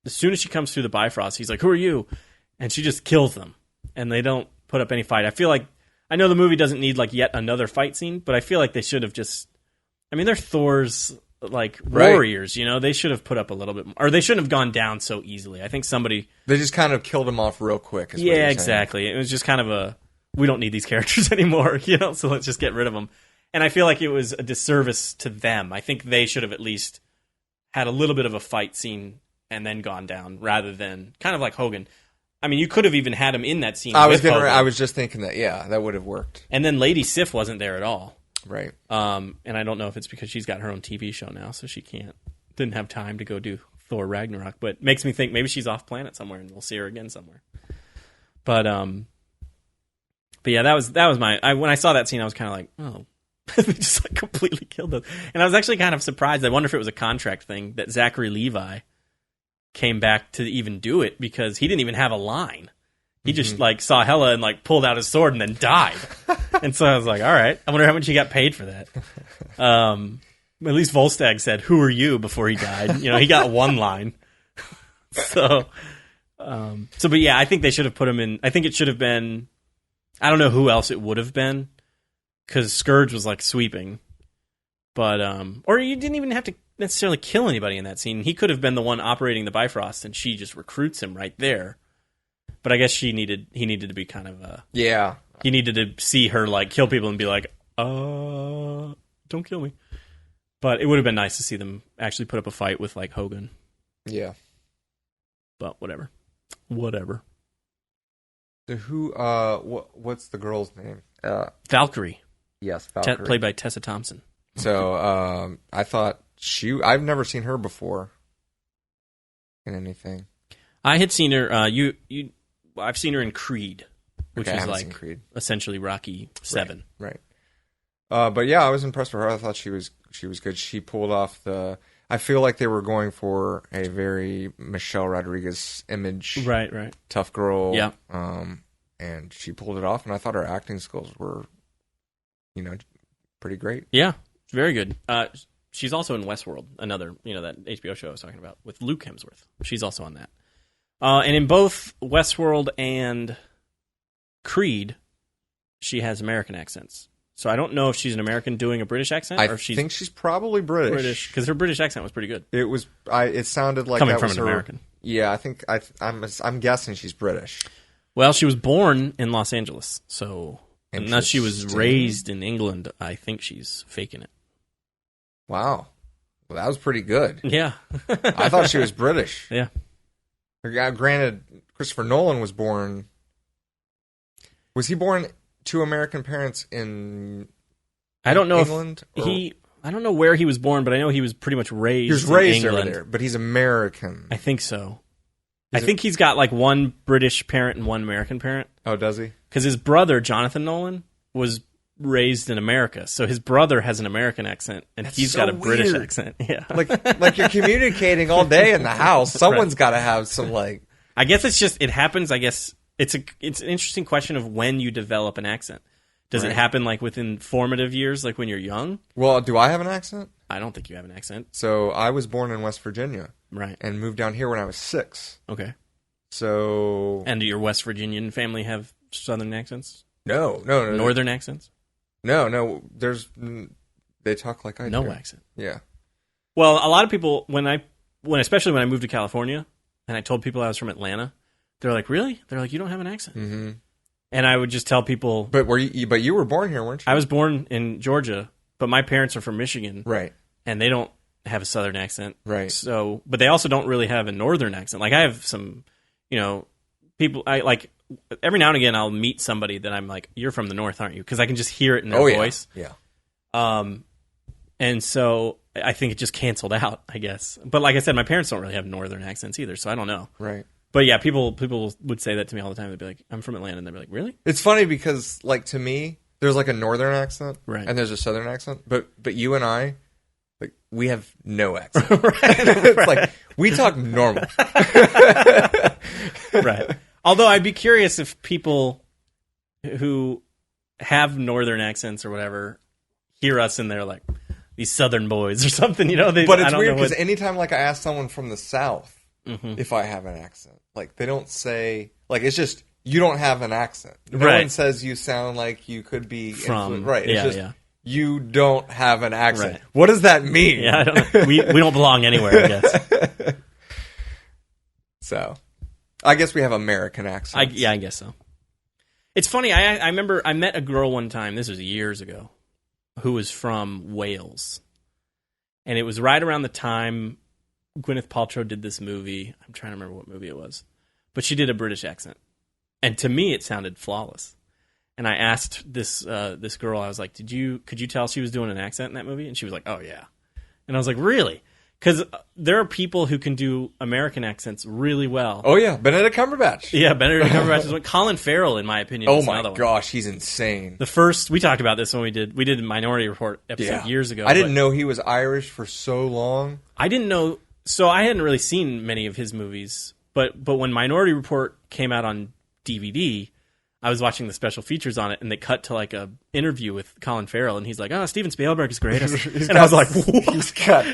as soon as she comes through the Bifrost, he's like, "Who are you?" And she just kills them, and they don't put up any fight. I know the movie doesn't need yet another fight scene, but I feel like they should have just. I mean, they're Thor's warriors, you know. They should have put up a little bit more, or they shouldn't have gone down so easily. I think they just kind of killed him off real quick. Yeah, exactly. It was just kind of we don't need these characters anymore, you know. So let's just get rid of them. And I feel like it was a disservice to them. I think they should have at least had a little bit of a fight scene and then gone down, rather than kind of like Hogan. I mean, you could have even had him in that scene. I was just thinking that. Yeah, that would have worked. And then Lady Sif wasn't there at all. Right. And I don't know if it's because she's got her own TV show now, so she didn't have time to go do Thor Ragnarok. But it makes me think maybe she's off planet somewhere, and we'll see her again somewhere. But yeah, that was when I saw that scene, I was kind of like, oh, they just completely killed us. And I was actually kind of surprised. I wonder if it was a contract thing that Zachary Levi came back to even do it, because he didn't even have a line. He just saw Hela and pulled out his sword and then died. And so I was like, all right, I wonder how much he got paid for that. At least Volstagg said, "Who are you?" before he died. You know, he got one line. But yeah, I think they should have put him in. I think it should have been, I don't know who else it would have been, because Scourge was sweeping. But, or you didn't even have to necessarily kill anybody in that scene. He could have been the one operating the Bifrost, and she just recruits him right there. But I guess he needed to be kind of yeah. He needed to see her kill people and be like, don't kill me. But it would have been nice to see them actually put up a fight with Hogan. Yeah. But whatever. So who? What's the girl's name? Valkyrie. Yes, Valkyrie. Played by Tessa Thompson. So I thought I've never seen her before in anything. I had seen her. I've seen her in Creed, which is Creed. Essentially Rocky 7. Right. But yeah, I was impressed with her. I thought she was good. She pulled off I feel like they were going for a very Michelle Rodriguez image. Right. Tough girl. Yeah. And she pulled it off, and I thought her acting skills were, pretty great. Yeah, very good. She's also in Westworld, another, that HBO show I was talking about, with Luke Hemsworth. She's also on that. And in both Westworld and Creed, she has American accents. So I don't know if she's an American doing a British accent, or if she's... I think she's probably British. Because her British accent was pretty good. It was. It sounded like coming that from was an her, American. Yeah, I think I'm guessing she's British. Well, she was born in Los Angeles, so unless she was raised in England, I think she's faking it. Wow. Well, that was pretty good. Yeah. I thought she was British. Yeah. Granted, Christopher Nolan was born... Was he born to American parents in I don't know England? I don't know where he was born, but I know he was pretty much raised. He was raised in over England. there, but he's American. I think so. I think he's got one British parent and one American parent. Oh, does he? Because his brother, Jonathan Nolan, was raised in America. So his brother has an American accent, and he's got a British accent. Yeah. Like you're communicating all day in the house. Someone's got to have some I guess it's just, it happens, I guess, it's an interesting question of when you develop an accent. Does it happen like within formative years, like when you're young? Well, do I have an accent? I don't think you have an accent. So I was born in West Virginia. Right. And moved down here when I was 6. Okay. So... And do your West Virginian family have Southern accents? No. Northern accents? No. They talk like I do. No accent. Yeah. Well, a lot of people, especially when I moved to California, and I told people I was from Atlanta, they're like, really? They're like, you don't have an accent. Mm-hmm. And I would just tell people... But you were born here, weren't you? I was born in Georgia, but my parents are from Michigan. Right. And they don't have a Southern accent. Right. So, but they also don't really have a Northern accent. Like I have some, people, I like, every now and again I'll meet somebody that I'm like, you're from the North, aren't you? Because I can just hear it in their voice. Yeah. And so I think it just canceled out, I guess. But like I said, my parents don't really have Northern accents either, so I don't know. Right. But yeah, people would say that to me all the time. They'd be like, I'm from Atlanta. And they'd be like, really? It's funny because, like, to me, there's like a Northern accent. Right. And there's a Southern accent. But you and I, like, we have no accent. Right. It's like, we talk normal. Right. Although I'd be curious if people who have Northern accents or whatever hear us and they're like, these Southern boys or something, But it's weird because anytime, like, I ask someone from the South if I have an accent, like, they don't say, like, it's just, you don't have an accent. No one says you sound like you could be from, right. It's just, yeah. You don't have an accent. Right. What does that mean? Yeah, I don't know. We don't belong anywhere, I guess. So, I guess we have American accents. I guess so. It's funny. I remember I met a girl one time. This was years ago, who was from Wales, and it was right around the time Gwyneth Paltrow did this movie. I'm trying to remember what movie it was, but she did a British accent, and to me, it sounded flawless. And I asked this girl, I was like, could you tell she was doing an accent in that movie? And she was like, oh yeah. And I was like, really? Because there are people who can do American accents really well. Oh yeah, Benedict Cumberbatch. Yeah, Benedict Cumberbatch is one. Colin Farrell, in my opinion, is another one. Oh my gosh, he's insane. We talked about this when we did a Minority Report episode years ago. I didn't know he was Irish for so long. I didn't know, so I hadn't really seen many of his movies, but when Minority Report came out on DVD, I was watching the special features on it, and they cut to like a interview with Colin Farrell, and he's like, "Oh, Steven Spielberg is great," and I was like, "What?" He's got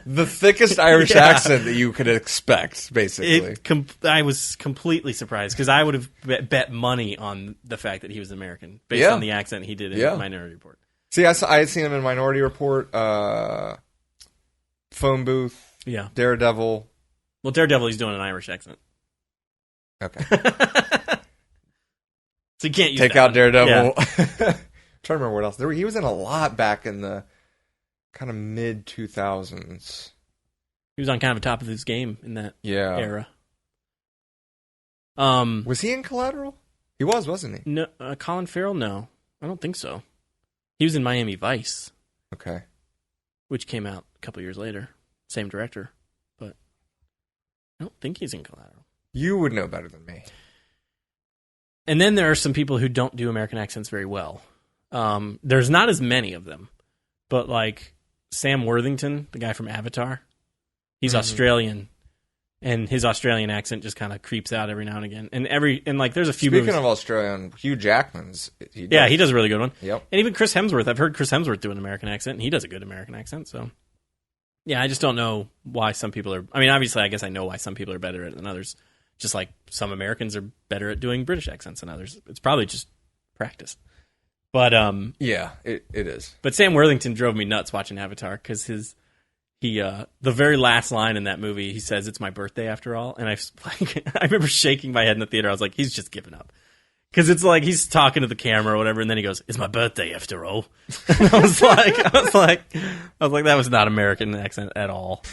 the thickest Irish accent that you could expect, basically. I was completely surprised because I would have bet money on the fact that he was American based on the accent he did in Minority Report. See, I had seen him in Minority Report, Phone Booth, Daredevil. Well, Daredevil, he's doing an Irish accent. Okay. So you can't use Take out one. Daredevil. Yeah. I'm trying to remember what else. He was in a lot back in the kind of mid-2000s. He was on kind of the top of his game in that era. Was he in Collateral? He was, wasn't he? No, Colin Farrell, no. I don't think so. He was in Miami Vice. Okay. Which came out a couple years later. Same director. But I don't think he's in Collateral. You would know better than me. And then there are some people who don't do American accents very well. There's not as many of them, but like Sam Worthington, the guy from Avatar, he's Australian, and his Australian accent just kind of creeps out every now and again. And there's a few. Speaking of Australian, Hugh Jackman's. He does a really good one. Yep. And even Chris Hemsworth, I've heard Chris Hemsworth do an American accent, and he does a good American accent. So, yeah, I just don't know why some people are. I mean, obviously, I guess I know why some people are better at it than others. Just like some Americans are better at doing British accents than others. It's probably just practice. But yeah, it is. But Sam Worthington drove me nuts watching Avatar because the very last line in that movie, he says, "It's my birthday after all," and I remember shaking my head in the theater. I was like, he's just giving up. Because it's like he's talking to the camera or whatever, and then he goes, "It's my birthday after all." And I was like, that was not American accent at all.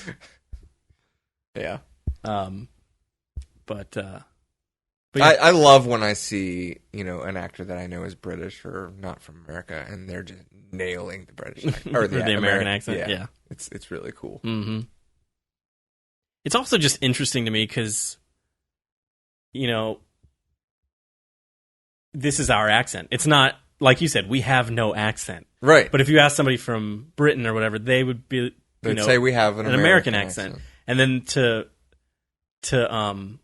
Yeah. But yeah. I love when I see, an actor that I know is British or not from America, and they're just nailing the British accent, or the American accent. Yeah. It's really cool. Mm-hmm. It's also just interesting to me because, this is our accent. It's not, like you said, we have no accent. Right. But if you ask somebody from Britain or whatever, they would be, they'd say we have an American accent. And then to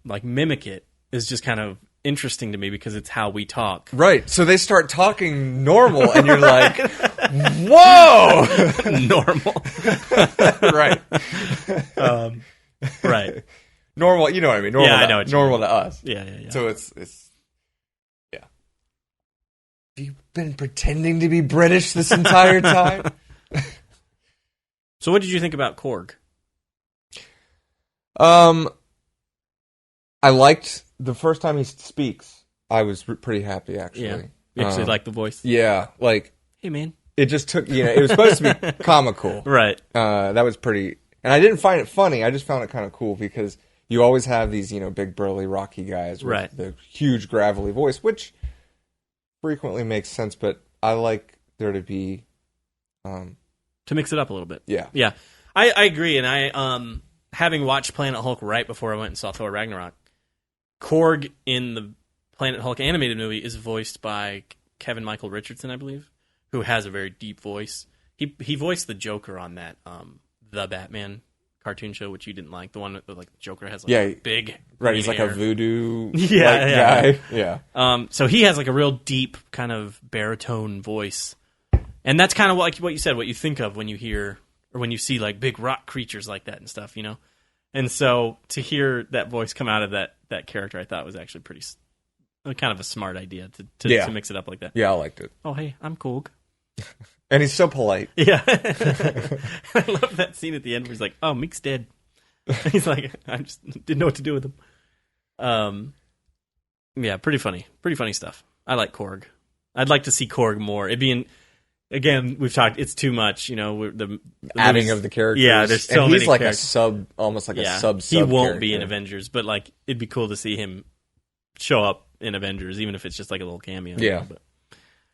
like mimic it is just kind of interesting to me because it's how we talk. Right. So they start talking normal, and you're like, whoa! Normal. Right. Right. Normal, you know what I mean? Normal I know what you normal mean. to us. Yeah. So it's yeah. Have you been pretending to be British this entire time? So what did you think about Korg? I liked the first time he speaks. I was pretty happy, actually. Yeah. You actually like the voice? Yeah, like, hey, man. it just took, it was supposed to be comical. Right. That was pretty, and I didn't find it funny. I just found it kind of cool because you always have these, big, burly, rocky guys with the huge, gravelly voice, which frequently makes sense, but I like there to be... to mix it up a little bit. Yeah. Yeah. I agree, and I, having watched Planet Hulk right before I went and saw Thor Ragnarok, Korg in the Planet Hulk animated movie is voiced by Kevin Michael Richardson, I believe, who has a very deep voice. He voiced the Joker on that The Batman cartoon show, which you didn't like. The one that the Joker has big right. He's like hair. A voodoo guy. Yeah. So he has like a real deep kind of baritone voice, and that's kind of like what you said, what you think of when you hear or when you see like big rock creatures like that and stuff, And so to hear that voice come out of that character, I thought was actually pretty kind of a smart idea to mix it up like that. Yeah, I liked it. Oh, hey, I'm Korg. And he's so polite. Yeah. I love that scene at the end where he's like, oh, Meek's dead. He's like, I just didn't know what to do with him. Yeah, pretty funny. Pretty funny stuff. I like Korg. I'd like to see Korg more. It'd be again, we've talked, it's too much, the adding of the characters. Yeah, there's so many he's like characters. almost like a sub He won't character. be in Avengers, but like it'd be cool to see him show up in Avengers, even if it's just like a little cameo. Yeah.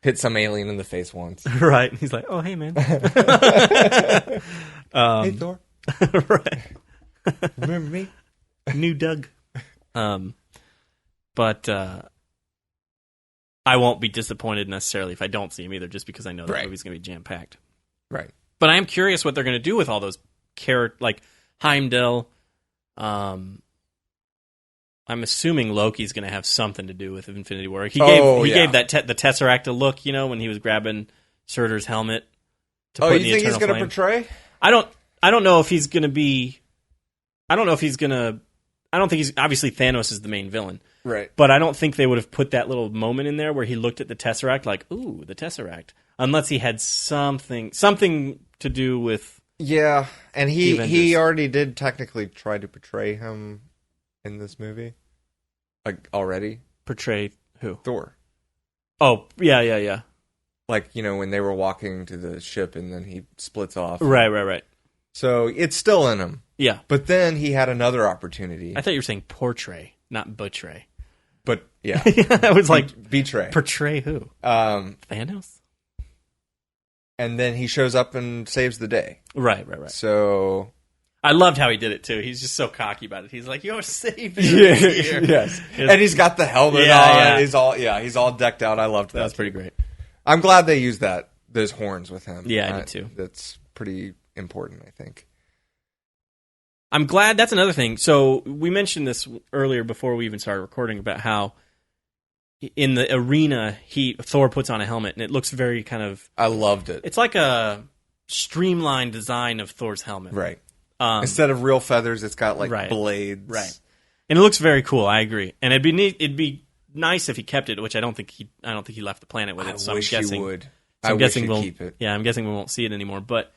Hit some alien in the face once. Right. He's like, oh, hey, man. Hey, Thor. Right. Remember me? New Doug. But I won't be disappointed necessarily if I don't see him either, just because I know the movie's going to be jam-packed. Right. But I am curious what they're going to do with all those characters, like Heimdall. I'm assuming Loki's going to have something to do with Infinity War. He gave the Tesseract a look, when he was grabbing Surtur's helmet. You think he's going to portray? I don't know if he's going to be. I don't know if he's going to. I don't think he's. Obviously, Thanos is the main villain. Right. But I don't think they would have put that little moment in there where he looked at the Tesseract like, ooh, the Tesseract. Unless he had something to do with. Yeah, and he already did technically try to portray him in this movie. Like, already. Portray who? Thor. Oh, yeah. Like, when they were walking to the ship and then he splits off. Right. So it's still in him. Yeah. But then he had another opportunity. I thought you were saying portray, not betray. But, yeah. I was like... Betray. Portray who? Thanos? And then he shows up and saves the day. Right. So... I loved how he did it, too. He's just so cocky about it. He's like, your savior is here. Yes. And he's got the helmet on. Yeah. He's all decked out. I loved that. That was pretty great. I'm glad they used those horns with him. Yeah, I did too. That's pretty important, I think. I'm glad. That's another thing. So we mentioned this earlier before we even started recording about how in the arena, Thor puts on a helmet and it looks very kind of... I loved it. It's like a streamlined design of Thor's helmet. Right. Instead of real feathers, it's got blades. Right. And it looks very cool. I agree. And it'd be neat. It'd be nice if he kept it, which I don't think he left the planet with it. I wish he would. So I wish he'd keep it. Yeah, I'm guessing we won't see it anymore. But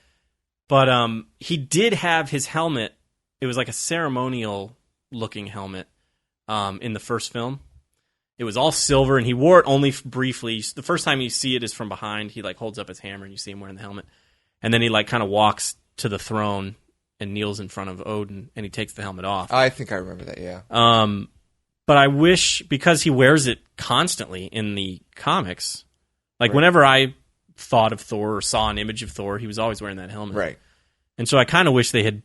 he did have his helmet. It was like a ceremonial looking helmet in the first film. It was all silver, and he wore it only briefly. The first time you see it is from behind. He holds up his hammer, and you see him wearing the helmet. And then he kind of walks to the throne and kneels in front of Odin, and he takes the helmet off. I think I remember that, yeah. But I wish, because he wears it constantly in the comics, whenever I thought of Thor or saw an image of Thor, he was always wearing that helmet. Right. And so I kind of wish they had...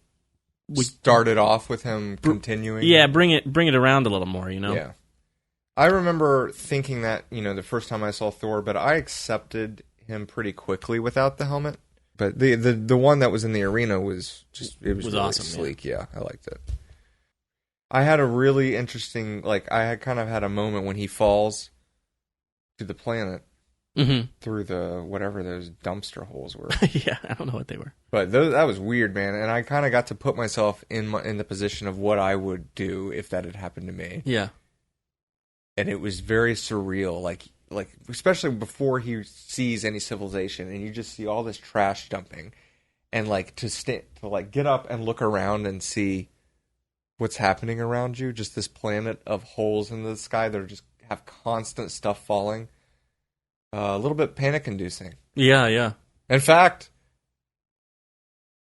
started off with him continuing. Yeah, bring it around a little more, Yeah. I remember thinking that, the first time I saw Thor, but I accepted him pretty quickly without the helmet. But the one that was in the arena was really awesome, sleek. Yeah, I liked it. I had a really interesting, I had kind of had a moment when he falls to the planet through whatever those dumpster holes were. Yeah, I don't know what they were. But that was weird, man. And I kind of got to put myself in the position of what I would do if that had happened to me. Yeah. And it was very surreal, like especially before he sees any civilization, and you just see all this trash dumping, and to get up and look around and see what's happening around you, just this planet of holes in the sky that just have constant stuff falling. A little bit panic-inducing. Yeah, yeah. In fact,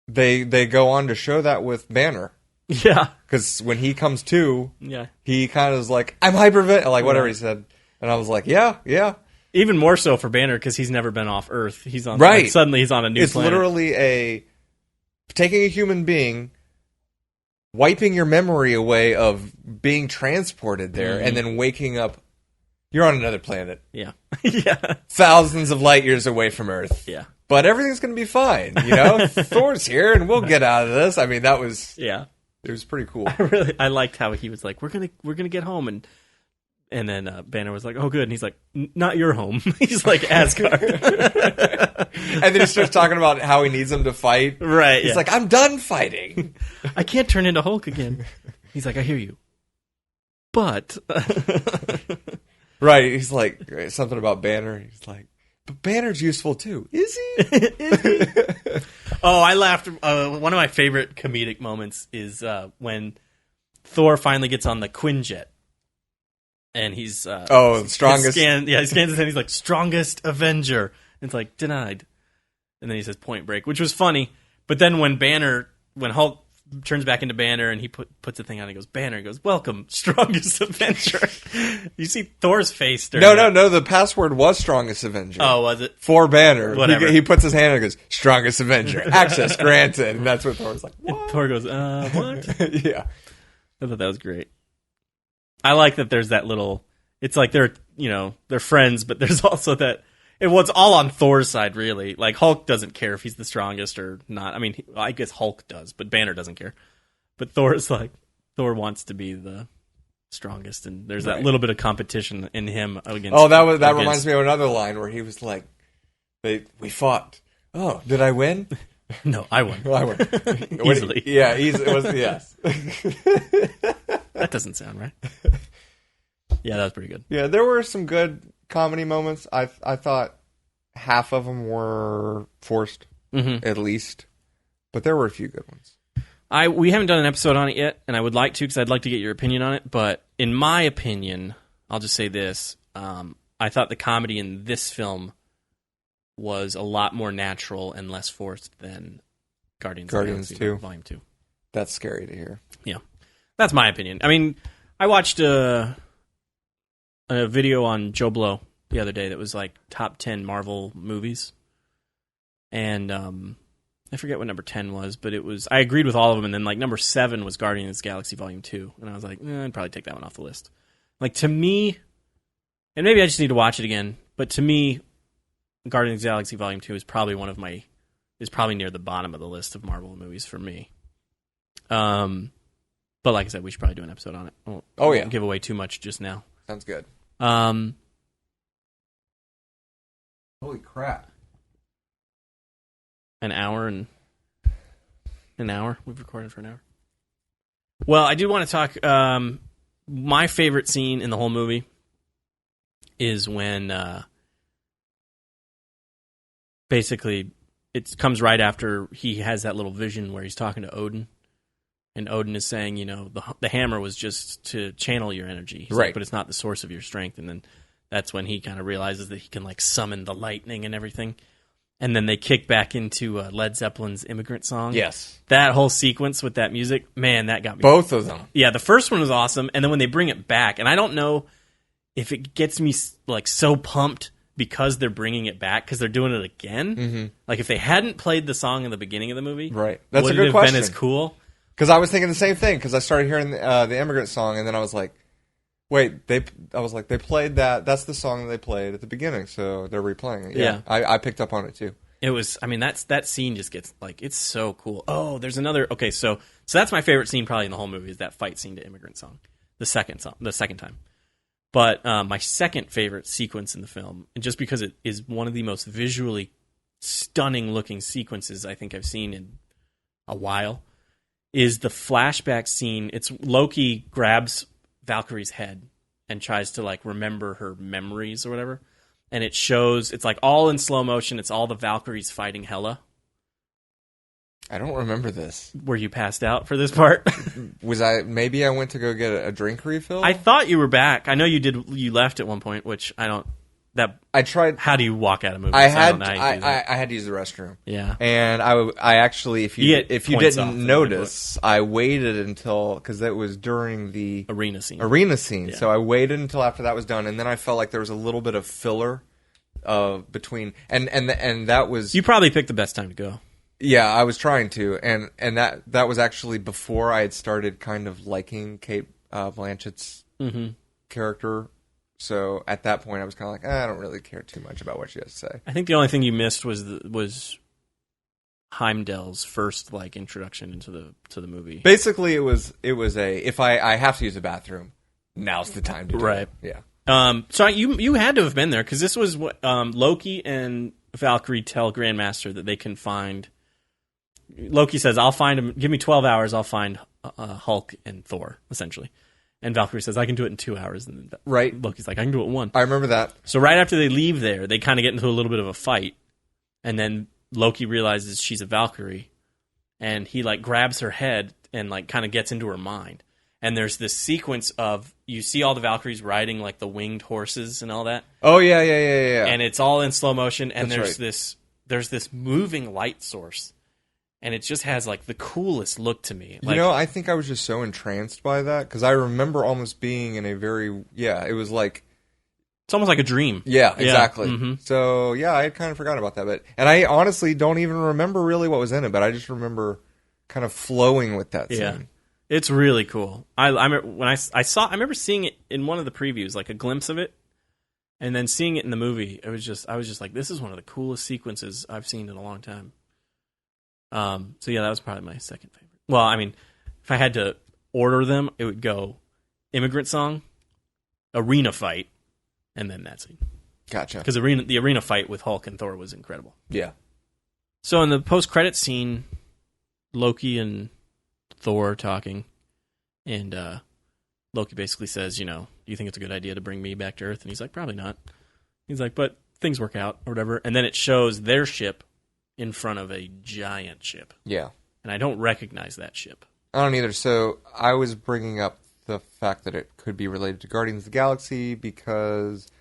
they go on to show that with Banner. Yeah. Because when he comes to, yeah, he kind of is like, I'm hyperventilating, whatever he said. And I was like, yeah. Even more so for Banner, because he's never been off Earth. He's on suddenly he's on a new planet. It's literally taking a human being, wiping your memory away of being transported there, and then waking up. You're on another planet. Yeah. Yeah. Thousands of light years away from Earth. Yeah. But everything's going to be fine, you know? Thor's here, and we'll get out of this. I mean, that was... Yeah. It was pretty cool. I liked how he was like, we're gonna get home, and then Banner was like, oh, good. And he's like, not your home. He's like, Asgard. And then he starts talking about how he needs them to fight. Right. He's like, I'm done fighting. I can't turn into Hulk again. He's like, I hear you. But... Right, he's like, something about Banner. He's like, but Banner's useful too. Is he? Is he? Oh, I laughed. One of my favorite comedic moments is when Thor finally gets on the Quinjet. And he's... strongest. He scans his head. He's like, strongest Avenger. And it's like, denied. And then he says, Point Break, which was funny. But then when Hulk turns back into Banner and he puts the thing on, he goes, Banner, he goes, welcome, strongest Avenger. You see Thor's face during No, the password was strongest Avenger. Oh, was it? For Banner. Whatever. He puts his hand and goes, strongest Avenger. Access granted. And that's what Thor's like, what? And Thor goes, what? Yeah. I thought that was great. I like that there's that little, it's like they're friends, but there's also that, it's all on Thor's side, really. Like, Hulk doesn't care if he's the strongest or not. I mean, I guess Hulk does, but Banner doesn't care. But Thor wants to be the strongest, and there's that little bit of competition in him against... Oh, that reminds me of another line where he was like, we fought. Oh, did I win? No, I won. Well, I won. Easily. Yeah, it was, yes. That doesn't sound right. Yeah, that was pretty good. Yeah, there were some good comedy moments. I thought half of them were forced, at least, but there were a few good ones. We haven't done an episode on it yet, and I would like to because I'd like to get your opinion on it. But in my opinion, I'll just say this: I thought the comedy in this film was a lot more natural and less forced than Guardians 2, Volume 2. That's scary to hear. Yeah, that's my opinion. I mean, I watched a video on Joe Blow the other day that was like top 10 Marvel movies. And I forget what number 10 was, but I agreed with all of them. And then like number 7 was Guardians of the Galaxy Volume 2. And I was like, I'd probably take that one off the list. Like, to me, and maybe I just need to watch it again, but to me, Guardians of the Galaxy Volume 2 is probably is probably near the bottom of the list of Marvel movies for me. But like I said, we should probably do an episode on it. I won't give away too much just now. Sounds good. Holy crap. An hour. We've recorded for an hour. Well, I do want to talk. My favorite scene in the whole movie is when basically it comes right after he has that little vision where he's talking to Odin. And Odin is saying, the hammer was just to channel your energy. He's right. Like, but it's not the source of your strength. And then that's when he kind of realizes that he can, like, summon the lightning and everything. And then they kick back into Led Zeppelin's Immigrant Song. Yes. That whole sequence with that music, man, that got me. Both of them. Yeah, the first one was awesome. And then when they bring it back, and I don't know if it gets me, like, so pumped because they're bringing it back, because they're doing it again. Mm-hmm. Like, if they hadn't played the song in the beginning of the movie, right. That's would a good it have question. been as cool? Because I was thinking the same thing, because I started hearing the Immigrant Song, and then I was like, wait, they played that. That's the song that they played at the beginning, so they're replaying it. Yeah. I picked up on it, too. It was. I mean, that scene just gets like it's so cool. Oh, there's another. Okay, so that's my favorite scene probably in the whole movie is that fight scene to Immigrant Song, the second time. But my second favorite sequence in the film, and just because it is one of the most visually stunning looking sequences I think I've seen in a while, is the flashback scene. It's Loki grabs Valkyrie's head and tries to like remember her memories or whatever. And it shows, it's like all in slow motion. It's all the Valkyries fighting Hela. I don't remember this. Were you passed out for this part? Maybe I went to go get a drink refill? I thought you were back. I know you did. You left at one point, which I don't. I tried. How do you walk out of movies? I had to use the restroom. Yeah. And I actually, if you didn't notice, I waited until, because it was during the arena scene. Yeah. So I waited until after that was done, and then I felt like there was a little bit of filler between, and that was. You probably picked the best time to go. Yeah, I was trying to, and that was actually before I had started kind of liking Cate Blanchett's character. So at that point, I was kind of like, I don't really care too much about what she has to say. I think the only thing you missed was Heimdall's first like introduction into the movie. Basically, it was if I have to use the bathroom, now's the time to do it. Yeah. So you had to have been there because this was what Loki and Valkyrie tell Grandmaster that they can find. Loki says, "I'll find him. Give me 12 hours. I'll find Hulk and Thor." Essentially. And Valkyrie says, I can do it in 2 hours. And then Loki's like, I can do it in 1. I remember that. So right after they leave there, they kind of get into a little bit of a fight. And then Loki realizes she's a Valkyrie. And he like grabs her head and like kind of gets into her mind. And there's this sequence of, you see all the Valkyries riding like the winged horses and all that. Oh, yeah. And it's all in slow motion. And there's there's this moving light source. And it just has, like, the coolest look to me. Like, I think I was just so entranced by that, because I remember almost being in a very, it was like... It's almost like a dream. Yeah, exactly. Yeah. Mm-hmm. So, I had kind of forgotten about that. And I honestly don't even remember really what was in it, but I just remember kind of flowing with that scene. Yeah. It's really cool. I remember seeing it in one of the previews, like a glimpse of it, and then seeing it in the movie. I was just like, this is one of the coolest sequences I've seen in a long time. So that was probably my second favorite. Well, I mean, if I had to order them, it would go Immigrant Song, Arena Fight, and then that scene. Gotcha. Because the arena fight with Hulk and Thor was incredible. Yeah. So in the post-credit scene, Loki and Thor are talking, and Loki basically says, do you think it's a good idea to bring me back to Earth? And he's like, probably not. He's like, but things work out, or whatever. And then it shows their ship in front of a giant ship. Yeah. And I don't recognize that ship. I don't either. So I was bringing up the fact that it could be related to Guardians of the Galaxy because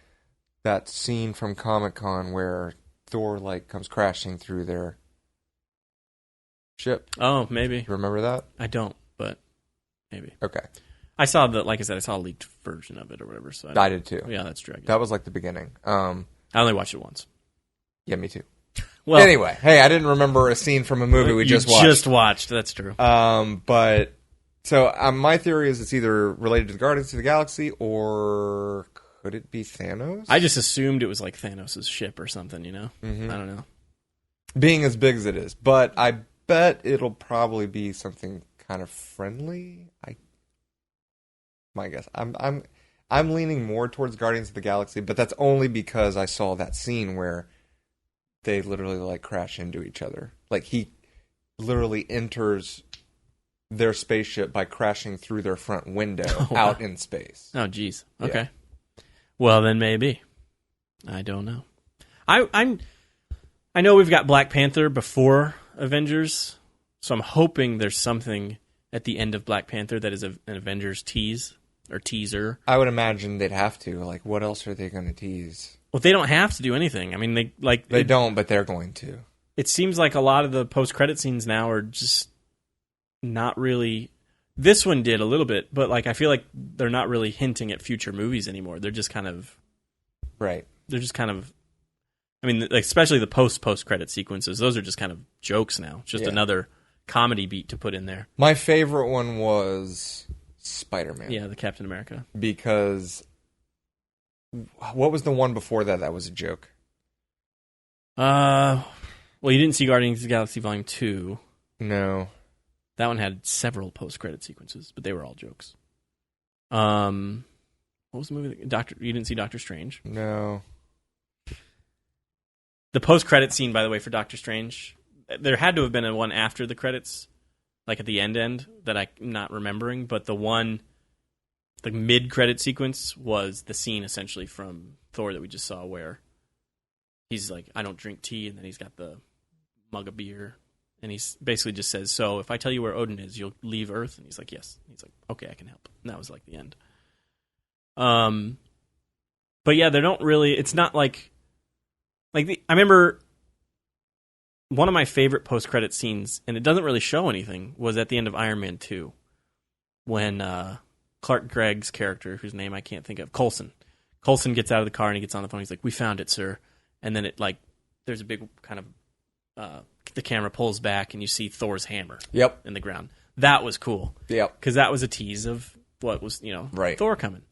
that scene from Comic-Con where Thor comes crashing through their ship. Oh, maybe. Remember that? I don't, but maybe. Okay. I saw I saw a leaked version of it or whatever. So I did too. Yeah, that's true. That was the beginning. I only watched it once. Yeah, me too. Well, anyway, hey, I didn't remember a scene from a movie we just watched. That's true. But so my theory is it's either related to the Guardians of the Galaxy or could it be Thanos? I just assumed it was like Thanos' ship or something, Mm-hmm. I don't know. Being as big as it is, but I bet it'll probably be something kind of friendly. My guess. I'm leaning more towards Guardians of the Galaxy, but that's only because I saw that scene where they literally crash into each other. He literally enters their spaceship by crashing through their front window out in space. Oh, geez. Okay. Yeah. Well, then maybe. I don't know. I know we've got Black Panther before Avengers, so I'm hoping there's something at the end of Black Panther that is an Avengers tease or teaser. I would imagine they'd have to. What else are they going to tease? Well, they don't have to do anything. I mean, they don't, but they're going to. It seems like a lot of the post-credit scenes now are just not really... This one did a little bit, but I feel like they're not really hinting at future movies anymore. They're just kind of... Right. They're just kind of... I mean, especially the post-credit sequences, those are just kind of jokes now. Just another comedy beat to put in there. My favorite one was Spider-Man. Yeah, the Captain America. Because... What was the one before that was a joke? Was Well, you didn't see Guardians of the Galaxy Volume 2. No. That one had several post-credit sequences, but they were all jokes. What was the movie? You didn't see Doctor Strange? No. The post-credit scene, by the way, for Doctor Strange, there had to have been a one after the credits, like at the end, that I'm not remembering, but the mid-credit sequence was the scene essentially from Thor that we just saw where he's like, I don't drink tea, and then he's got the mug of beer, and he basically just says, so if I tell you where Odin is, you'll leave Earth? And he's like, yes. And he's like, okay, I can help. And that was like the end. But yeah, they don't really, it's not like I remember one of my favorite post-credit scenes, and it doesn't really show anything, was at the end of Iron Man 2 when Clark Gregg's character, whose name I can't think of, Coulson gets out of the car and he gets on the phone. He's like, we found it, sir. And then there's a big kind of, the camera pulls back and you see Thor's hammer in the ground. That was cool. Yep. Because that was a tease of what was, right. Thor coming.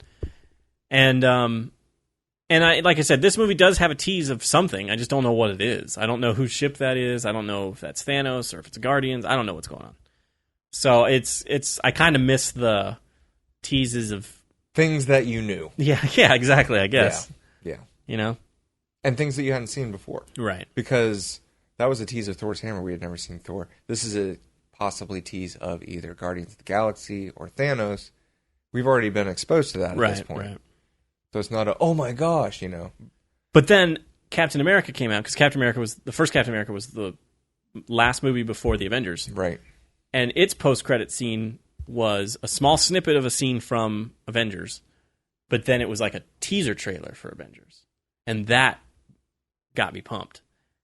And like I said, this movie does have a tease of something. I just don't know what it is. I don't know whose ship that is. I don't know if that's Thanos or if it's Guardians. I don't know what's going on. So I kind of miss the teases of things that you knew. Yeah, exactly, I guess. Yeah. And things that you hadn't seen before. Right. Because that was a tease of Thor's hammer. We had never seen Thor. This is a possibly tease of either Guardians of the Galaxy or Thanos. We've already been exposed to that at this point. Right. So it's not oh my gosh, But then Captain America came out, because the first Captain America was the last movie before the Avengers. Right. And its post-credit scene was a small snippet of a scene from Avengers, but then it was like a teaser trailer for Avengers. And that got me pumped.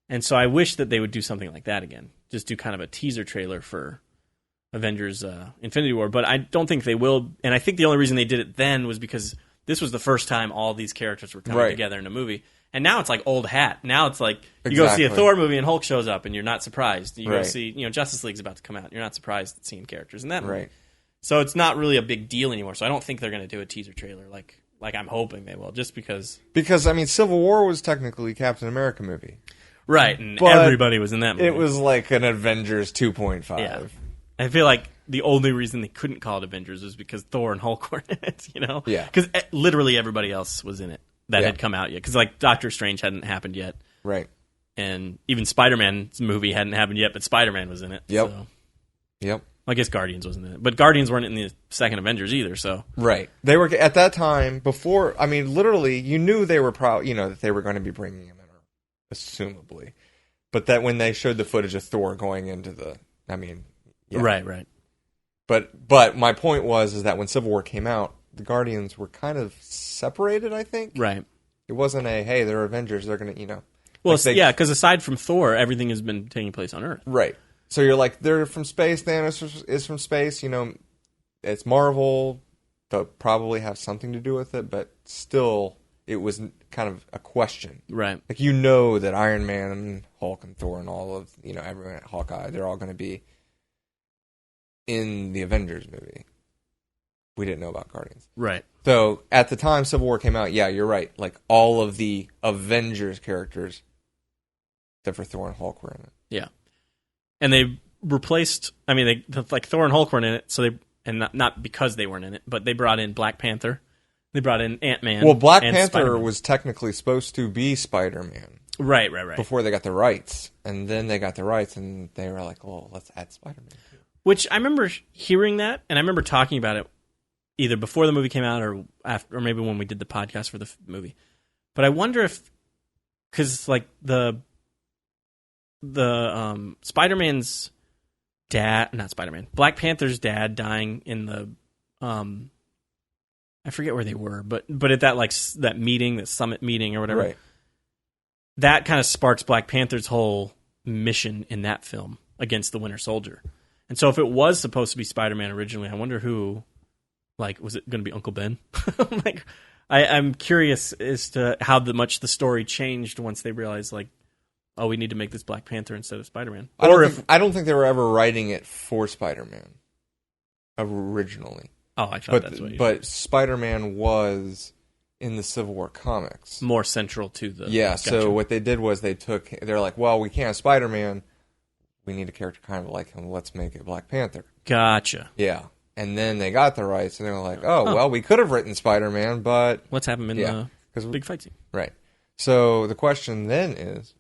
And so I wish that they would do something like that again. Just do kind of a teaser trailer for Avengers Infinity War. But I don't think they will. And I think the only reason they did it then was because this was the first time all these characters were coming together in a movie. And now it's like old hat. Now it's like you go see a Thor movie and Hulk shows up and you're not surprised. You go see, Justice League's about to come out and you're not surprised at seeing characters in that movie. Right. So it's not really a big deal anymore. So I don't think they're going to do a teaser trailer like I'm hoping they will, just because. Because, Civil War was technically a Captain America movie. Right, and everybody was in that movie. It was like an Avengers 2.5. Yeah. I feel like the only reason they couldn't call it Avengers was because Thor and Hulk were in it, Yeah. Because literally everybody else was in it that had come out yet. Because, Doctor Strange hadn't happened yet. Right. And even Spider-Man's movie hadn't happened yet, but Spider-Man was in it. Yep. So. Yep. I guess Guardians wasn't in it. But Guardians weren't in the second Avengers either, so. Right. They were, at that time, before, literally, you knew they were that they were going to be bringing him in, assumably. But that when they showed the footage of Thor going into the, Right. But my point is that when Civil War came out, the Guardians were kind of separated, I think. Right. It wasn't hey, they're Avengers, they're going to, Well, because aside from Thor, everything has been taking place on Earth. Right. So you're like, they're from space, Thanos is from space, it's Marvel, they'll probably have something to do with it, but still, it was kind of a question. Right. Like, that Iron Man and Hulk and Thor and all of, everyone at Hawkeye, they're all going to be in the Avengers movie. We didn't know about Guardians. Right. So, at the time Civil War came out, you're right. Like, all of the Avengers characters, except for Thor and Hulk, were in it. Yeah. And they replaced, Thor and Hulk weren't in it, so not because they weren't in it, but they brought in Black Panther. They brought in Ant-Man. Well, Black Panther Spider-Man. Was technically supposed to be Spider-Man. Right. Before they got the rights. And then they got the rights, and they were like, well, let's add Spider-Man too. Which I remember hearing that, and I remember talking about it either before the movie came out or after, or maybe when we did the podcast for the movie. But I wonder if, because the Spider-Man's dad, not Spider-Man, Black Panther's dad dying in the, I forget where they were, but at that meeting, the summit meeting or whatever, right. That kind of sparks Black Panther's whole mission in that film against the Winter Soldier. And so if it was supposed to be Spider-Man originally, I wonder who, was it going to be Uncle Ben? I'm curious as to how much the story changed once they realized, we need to make this Black Panther instead of Spider-Man. I don't think they were ever writing it for Spider-Man originally. Oh, I thought that's what you But Spider-Man was in the Civil War comics. More central to the... Yeah, Gotcha. So what they did was they're like, well, we can't have Spider-Man. We need a character kind of like him. Let's make it Black Panther. Gotcha. Yeah. And then they got the rights, and they were like, well, we could have written Spider-Man, but... Let's have him in the big fight scene. Right. So the question then is,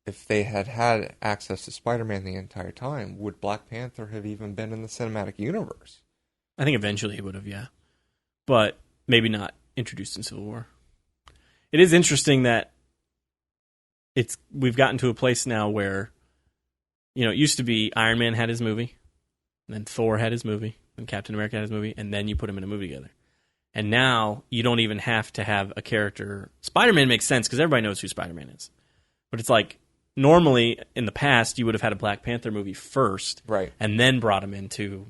if they had had access to Spider-Man the entire time, would Black Panther have even been in the cinematic universe? I think eventually he would have, yeah. But maybe not introduced in Civil War. It is interesting that we've gotten to a place now where, it used to be Iron Man had his movie, and then Thor had his movie, and Captain America had his movie, and then you put them in a movie together. And now you don't even have to have a character. Spider-Man makes sense because everybody knows who Spider-Man is. But it's like, normally in the past, you would have had a Black Panther movie first, right, and then brought him into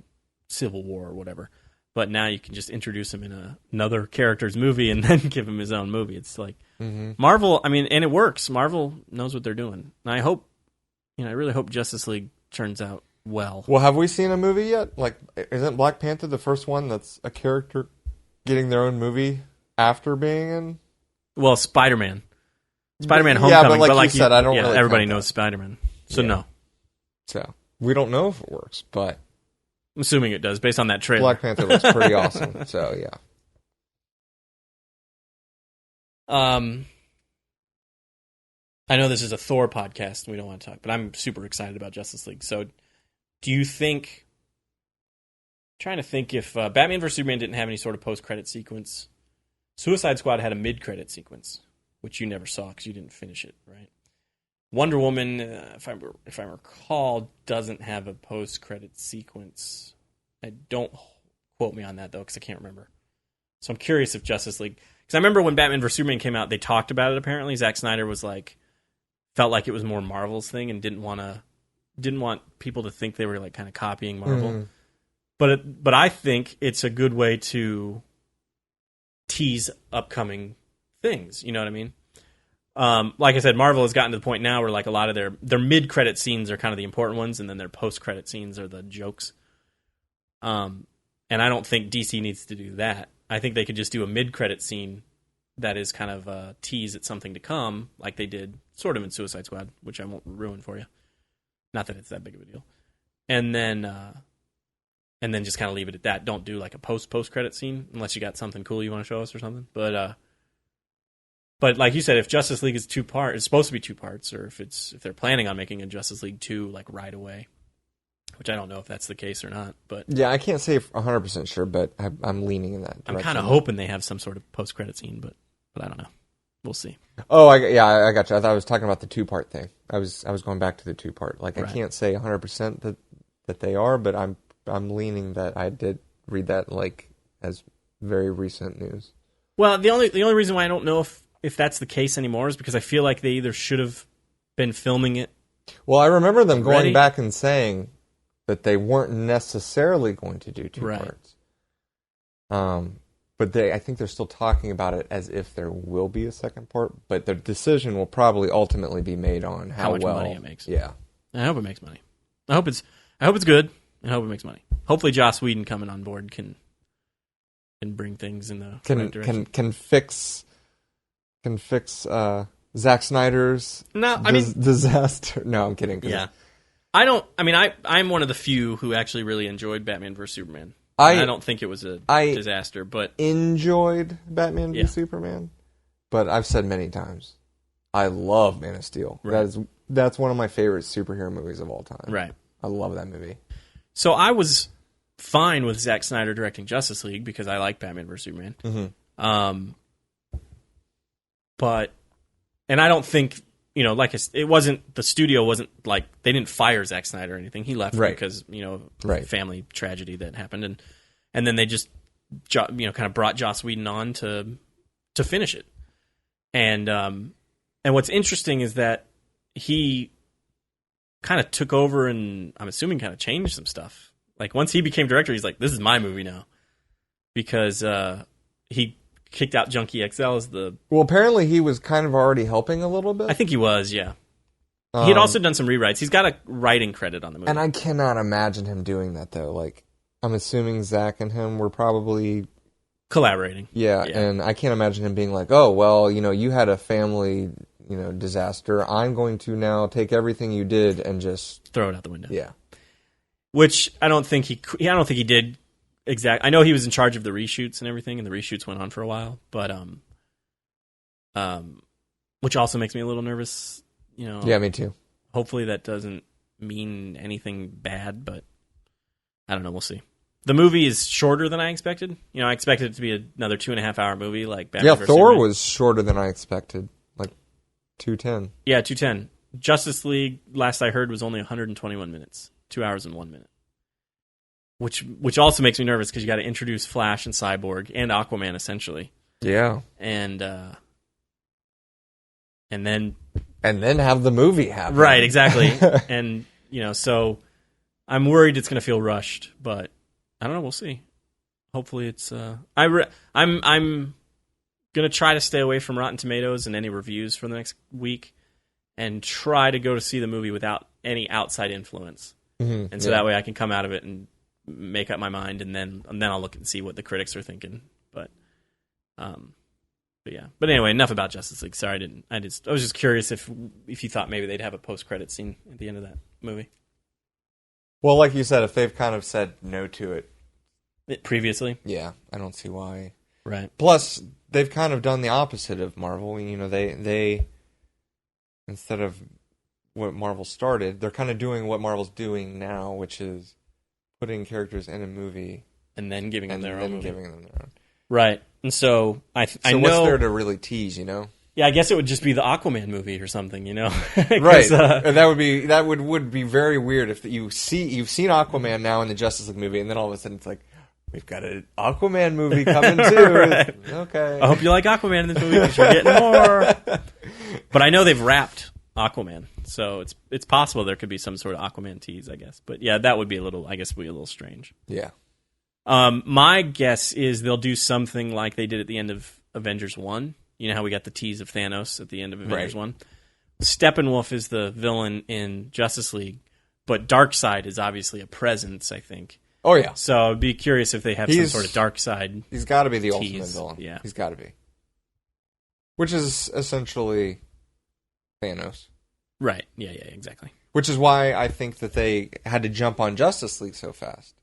Civil War or whatever. But now you can just introduce him in another character's movie and then give him his own movie. It's like Marvel, and it works. Marvel knows what they're doing. And I hope, I really hope Justice League turns out well. Well, have we seen a movie yet? Like, isn't Black Panther the first one that's a character getting their own movie after being in? Well, Spider-Man Homecoming. Yeah, but like you said, I don't really everybody knows Spider-Man. So no. So we don't know if it works, but I'm assuming it does, based on that trailer. Black Panther looks pretty awesome, so yeah. I know this is a Thor podcast, and we don't want to talk, but I'm super excited about Justice League. So, do you think... I'm trying to think if Batman vs. Superman didn't have any sort of post-credit sequence. Suicide Squad had a mid-credit sequence, which you never saw because you didn't finish it, right? Wonder Woman, if I recall, doesn't have a post-credit sequence. Don't quote me on that, though, because I can't remember. So I'm curious if Justice League... Because I remember when Batman vs. Superman came out, they talked about it, apparently. Zack Snyder felt like it was more Marvel's thing and didn't want people to think they were like kind of copying Marvel. But I think it's a good way to tease upcoming things. You know what I mean? Like I said, Marvel has gotten to the point now where like a lot of their mid-credit scenes are kind of the important ones, and then their post-credit scenes are the jokes. And I don't think DC needs to do that. I think they could just do a mid-credit scene that is kind of a tease at something to come, like they did sort of in Suicide Squad, which I won't ruin for you. Not that it's that big of a deal. And then just kind of leave it at that. Don't do like a post-credit scene unless you got something cool you want to show us or something. But like you said, if Justice League is it's supposed to be two parts, or if they're planning on making a Justice League 2 like right away, which I don't know if that's the case or not. But yeah, I can't say 100% sure, but I'm leaning in that direction. I'm kind of hoping they have some sort of post-credit scene, but I don't know. We'll see. Oh, I got you. I thought I was talking about the 2-part thing. I was going back to the 2-part. Like, right. I can't say 100% that they are, but I'm leaning that I did read that like as very recent news. Well, the only reason why I don't know if that's the case anymore is because I feel like they either should have been filming it. Well, I remember them going back and saying that they weren't necessarily going to do 2 parts. But I think they're still talking about it as if there will be a second part, but the decision will probably ultimately be made on how much well money it makes. Yeah. I hope it makes money. I hope it's good, and I hope it makes money. Hopefully Joss Whedon coming on board can bring things in the right direction. Can fix Zack Snyder's disaster. No, I'm kidding. Yeah. I'm one of the few who actually really enjoyed Batman vs. Superman. I don't think it was a disaster, but enjoyed Batman v Superman. But I've said many times, I love Man of Steel. Right. That's one of my favorite superhero movies of all time. Right. I love that movie. So I was fine with Zack Snyder directing Justice League because I like Batman vs. Superman. Mm-hmm. And I don't think, it wasn't, the studio wasn't like, they didn't fire Zack Snyder or anything. He left because, family tragedy that happened. And then they just, kind of brought Joss Whedon on to finish it. And what's interesting is that he kind of took over and I'm assuming kind of changed some stuff. Like once he became director, he's like, this is my movie now. Because he kicked out Junkie XL as Well, apparently he was kind of already helping a little bit. I think he was, yeah. He had also done some rewrites. He's got a writing credit on the movie. And I cannot imagine him doing that, though. Like, I'm assuming Zach and him were probably collaborating. Yeah, and I can't imagine him being like, oh, well, you had a family, disaster. I'm going to now take everything you did and just throw it out the window. Yeah. Which I don't think he did exact. I know he was in charge of the reshoots and everything, and the reshoots went on for a while, but which also makes me a little nervous, Yeah, me too. Hopefully that doesn't mean anything bad, but I don't know. We'll see. The movie is shorter than I expected. I expected it to be another 2.5-hour movie like Batman vs. Thor Superman. was shorter than I expected, like 2:10. Yeah, 2:10. Justice League, last I heard, was only 121 minutes, 2 hours and 1 minute. Which also makes me nervous because you got to introduce Flash and Cyborg and Aquaman essentially. Yeah, and then have the movie happen. Right, exactly. And so I'm worried it's going to feel rushed, but I don't know. We'll see. Hopefully, it's. I'm going to try to stay away from Rotten Tomatoes and any reviews for the next week, and try to go to see the movie without any outside influence. Mm-hmm, and so that way I can come out of it and make up my mind, and then I'll look and see what the critics are thinking. But yeah. But anyway, enough about Justice League. Sorry, I was just curious if you thought maybe they'd have a post-credit scene at the end of that movie. Well, like you said, if they've kind of said no to it previously, yeah, I don't see why. Right. Plus, they've kind of done the opposite of Marvel. They instead of what Marvel started, they're kind of doing what Marvel's doing now, which is putting characters in a movie and then giving them their own. Right. And so I know. What's there to really tease? Yeah, I guess it would just be the Aquaman movie or something, Right. And that would be very weird if you've seen Aquaman now in the Justice League movie, and then all of a sudden it's like, we've got an Aquaman movie coming too. Right. Okay. I hope you like Aquaman in this movie because you're getting more. But I know they've wrapped Aquaman, so it's possible there could be some sort of Aquaman tease, I guess. But yeah, that would be a little strange. Yeah. My guess is they'll do something like they did at the end of Avengers 1. You know how we got the tease of Thanos at the end of Avengers 1? Steppenwolf is the villain in Justice League, but Darkseid is obviously a presence, I think. Oh, yeah. So I'd be curious if they have some sort of Darkseid. He's got to be the ultimate villain. Yeah. He's got to be. Which is essentially Thanos. Right. Yeah, exactly. Which is why I think that they had to jump on Justice League so fast.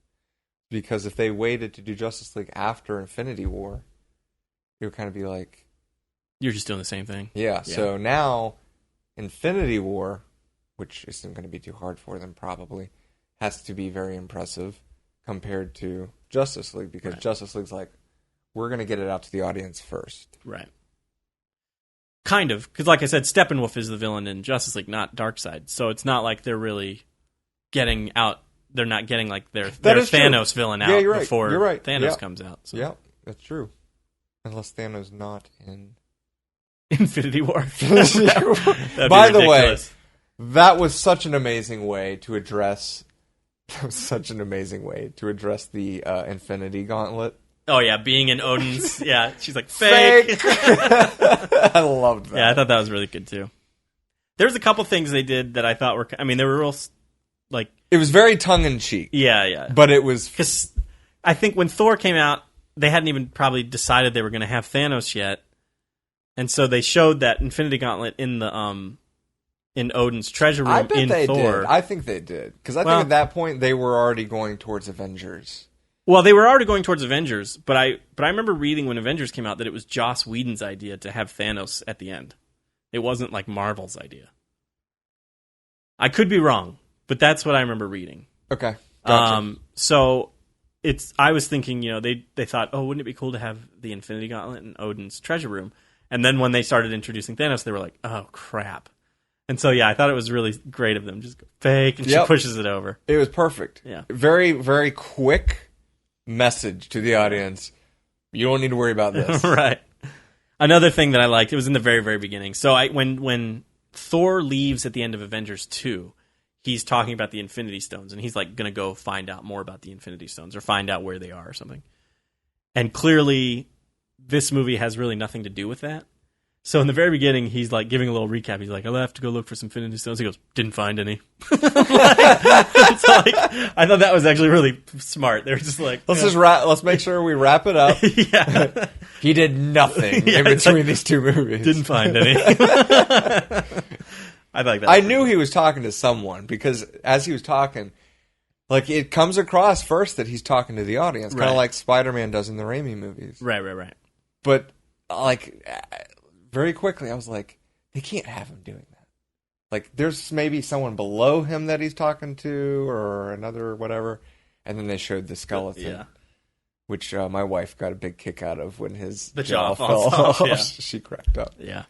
Because if they waited to do Justice League after Infinity War, it would kind of be like... You're just doing the same thing. Yeah. So now, Infinity War, which isn't going to be too hard for them probably, has to be very impressive compared to Justice League. Because Justice League's like, we're going to get it out to the audience first. Right. Kind of. Because like I said, Steppenwolf is the villain in Justice League, not Darkseid. So it's not like they're really getting out... They're not getting like their Thanos villain out before Thanos comes out. So. Yeah, that's true. Unless Thanos not in Infinity War. By the way, that was such an amazing way to address. The Infinity Gauntlet. Oh yeah, being in Odin's. Yeah, she's like fake. I loved that. Yeah, I thought that was really good too. There's a couple things they did that I thought were. I mean, they were real. Like it was very tongue in cheek. Yeah. But it was because I think when Thor came out, they hadn't even probably decided they were going to have Thanos yet, and so they showed that Infinity Gauntlet in the in Odin's treasure room. I bet they Thor. did. I think they did because I think at that point they were already going towards Avengers. Well, they were already going towards Avengers, but I remember reading when Avengers came out that it was Joss Whedon's idea to have Thanos at the end. It wasn't like Marvel's idea. I could be wrong. But that's what I remember reading. Okay. Gotcha. So I was thinking, they thought, oh, wouldn't it be cool to have the Infinity Gauntlet in Odin's treasure room? And then when they started introducing Thanos, they were like, oh, crap. And so, yeah, I thought it was really great of them. Just go fake, and she pushes it over. It was perfect. Yeah. Very, very quick message to the audience. You don't need to worry about this. Right. Another thing that I liked, it was in the very, very beginning. So when Thor leaves at the end of Avengers 2, he's talking about the Infinity Stones, and he's like going to go find out more about the Infinity Stones or find out where they are or something. And clearly, this movie has really nothing to do with that. So in the very beginning, he's like giving a little recap. He's like, I'll have to go look for some Infinity Stones. He goes, didn't find any. It's like, I thought that was actually really smart. They were just like, let's make sure we wrap it up. Yeah. He did nothing in between these two movies. Didn't find any. I like that. I knew he was talking to someone because as he was talking, like it comes across first that he's talking to the audience, kind of like Spider-Man does in the Raimi movies. Right. But like very quickly, I was like, they can't have him doing that. Like, there's maybe someone below him that he's talking to, or another whatever. And then they showed the skeleton, which my wife got a big kick out of when the jaw fell off. Yeah. She cracked up. Yeah.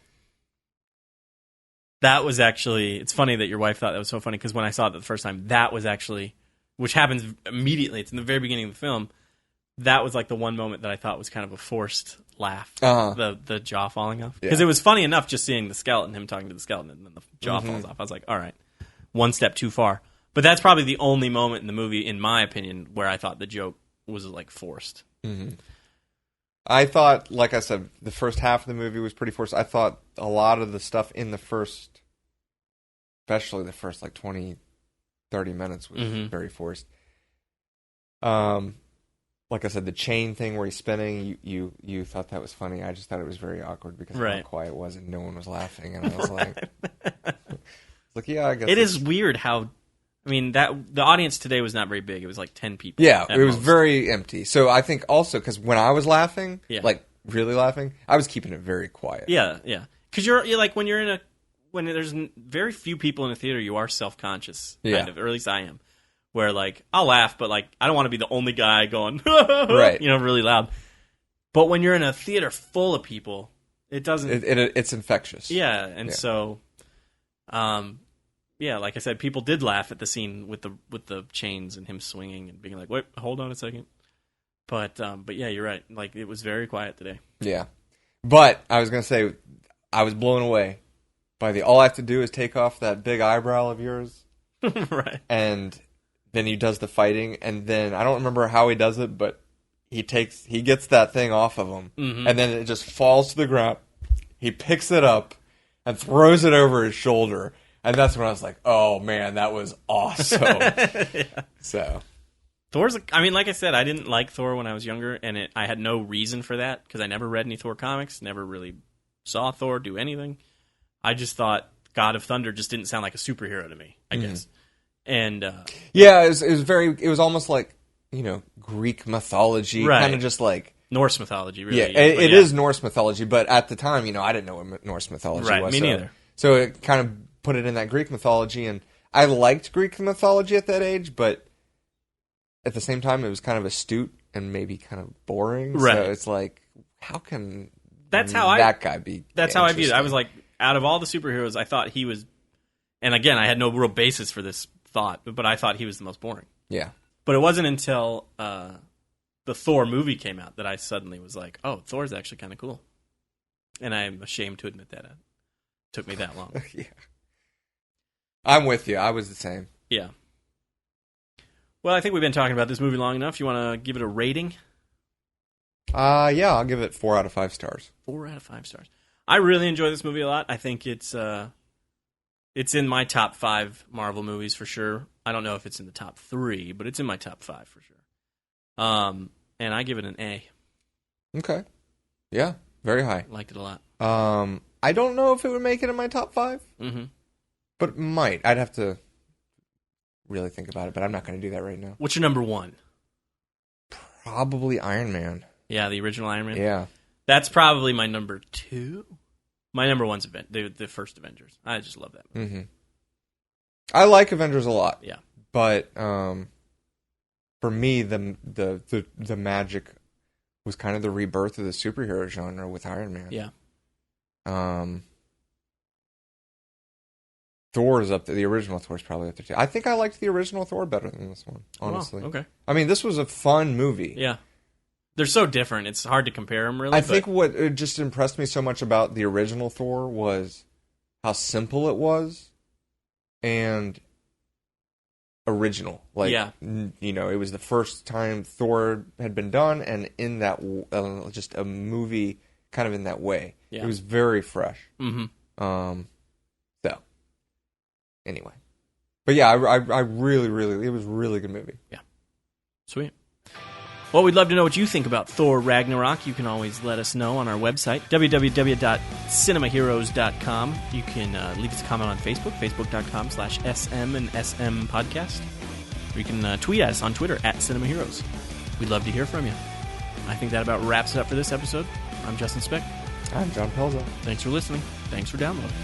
That was actually, it's funny that your wife thought that was so funny, because when I saw it the first time, that was actually, which happens immediately, it's in the very beginning of the film, that was like the one moment that I thought was kind of a forced laugh, the jaw falling off. Because it was funny enough just seeing the skeleton, him talking to the skeleton, and then the jaw falls off. I was like, all right, one step too far. But that's probably the only moment in the movie, in my opinion, where I thought the joke was like forced. Mm-hmm. I thought, like I said, the first half of the movie was pretty forced. I thought a lot of the stuff in the first, especially the first like 20, 30 minutes was very forced. Like I said, the chain thing where he's spinning, you thought that was funny. I just thought it was very awkward because of how quiet it was and no one was laughing. And I was like, yeah, I guess. It is weird how, I mean, that the audience today was not very big. It was like 10 people. Yeah, it was very empty. So I think also, because when I was laughing, like really laughing, I was keeping it very quiet. Yeah. Because you're like, when there's very few people in a theater, you are self-conscious, kind of, or at least I am. Where, like, I'll laugh, but, like, I don't want to be the only guy going, right, really loud. But when you're in a theater full of people, it doesn't... It's infectious. Yeah, and so, like I said, people did laugh at the scene with the chains and him swinging and being like, wait, hold on a second. But yeah, you're right. Like, it was very quiet today. Yeah. But, I was going to say, I was blown away by all I have to do is take off that big eyebrow of yours. Right. And... then he does the fighting, and then I don't remember how he does it, but he gets that thing off of him, and then it just falls to the ground. He picks it up and throws it over his shoulder, and that's when I was like, "Oh man, that was awesome!" So, Thor's. I mean, like I said, I didn't like Thor when I was younger, and I had no reason for that because I never read any Thor comics, never really saw Thor do anything. I just thought God of Thunder just didn't sound like a superhero to me, I guess. And it was almost like, Greek mythology, kind of just like Norse mythology, really. Yeah, it is Norse mythology, but at the time, I didn't know what Norse mythology was. Right, me neither. So it kind of put it in that Greek mythology, and I liked Greek mythology at that age, but at the same time, it was kind of astute and maybe kind of boring. Right. So it's like, how can that guy be? That's how I viewed it. I was like, out of all the superheroes, I thought he was, and again, I had no real basis for this thought, but I thought he was the most boring. Yeah. But it wasn't until the Thor movie came out that I suddenly was like, oh, Thor's actually kind of cool. And I'm ashamed to admit that it took me that long. Yeah. I'm with you. I was the same. Yeah. Well, I think we've been talking about this movie long enough. You want to give it a rating? Yeah, I'll give it 4 out of 5 stars. 4 out of 5 stars. I really enjoy this movie a lot. I think it's in my top 5 Marvel movies for sure. I don't know if it's in the top 3, but it's in my top 5 for sure. And I give it an A. Okay. Yeah, very high. Liked it a lot. I don't know if it would make it in my top 5, but it might. I'd have to really think about it, but I'm not going to do that right now. What's your number 1? Probably Iron Man. Yeah, the original Iron Man? Yeah. That's probably my number 2. My number 1's the first Avengers. I just love that movie. Mm-hmm. I like Avengers a lot. Yeah. But for me, the magic was kind of the rebirth of the superhero genre with Iron Man. Yeah. Thor is up there. The original Thor is probably up there too. I think I liked the original Thor better than this one, honestly. Oh, okay. I mean, this was a fun movie. Yeah. They're so different. It's hard to compare them, really. I think what just impressed me so much about the original Thor was how simple it was and original. Like, it was the first time Thor had been done, and in that just a movie kind of in that way. Yeah. It was very fresh. Mm-hmm. So, anyway. But yeah, I really, really, it was a really good movie. Yeah. Sweet. Well, we'd love to know what you think about Thor Ragnarok. You can always let us know on our website, www.cinemaheroes.com. You can leave us a comment on Facebook, facebook.com/SM and SM podcast. Or you can tweet at us on Twitter @CinemaHeroes. We'd love to hear from you. I think that about wraps it up for this episode. I'm Justin Speck. I'm John Pelzo. Thanks for listening. Thanks for downloading.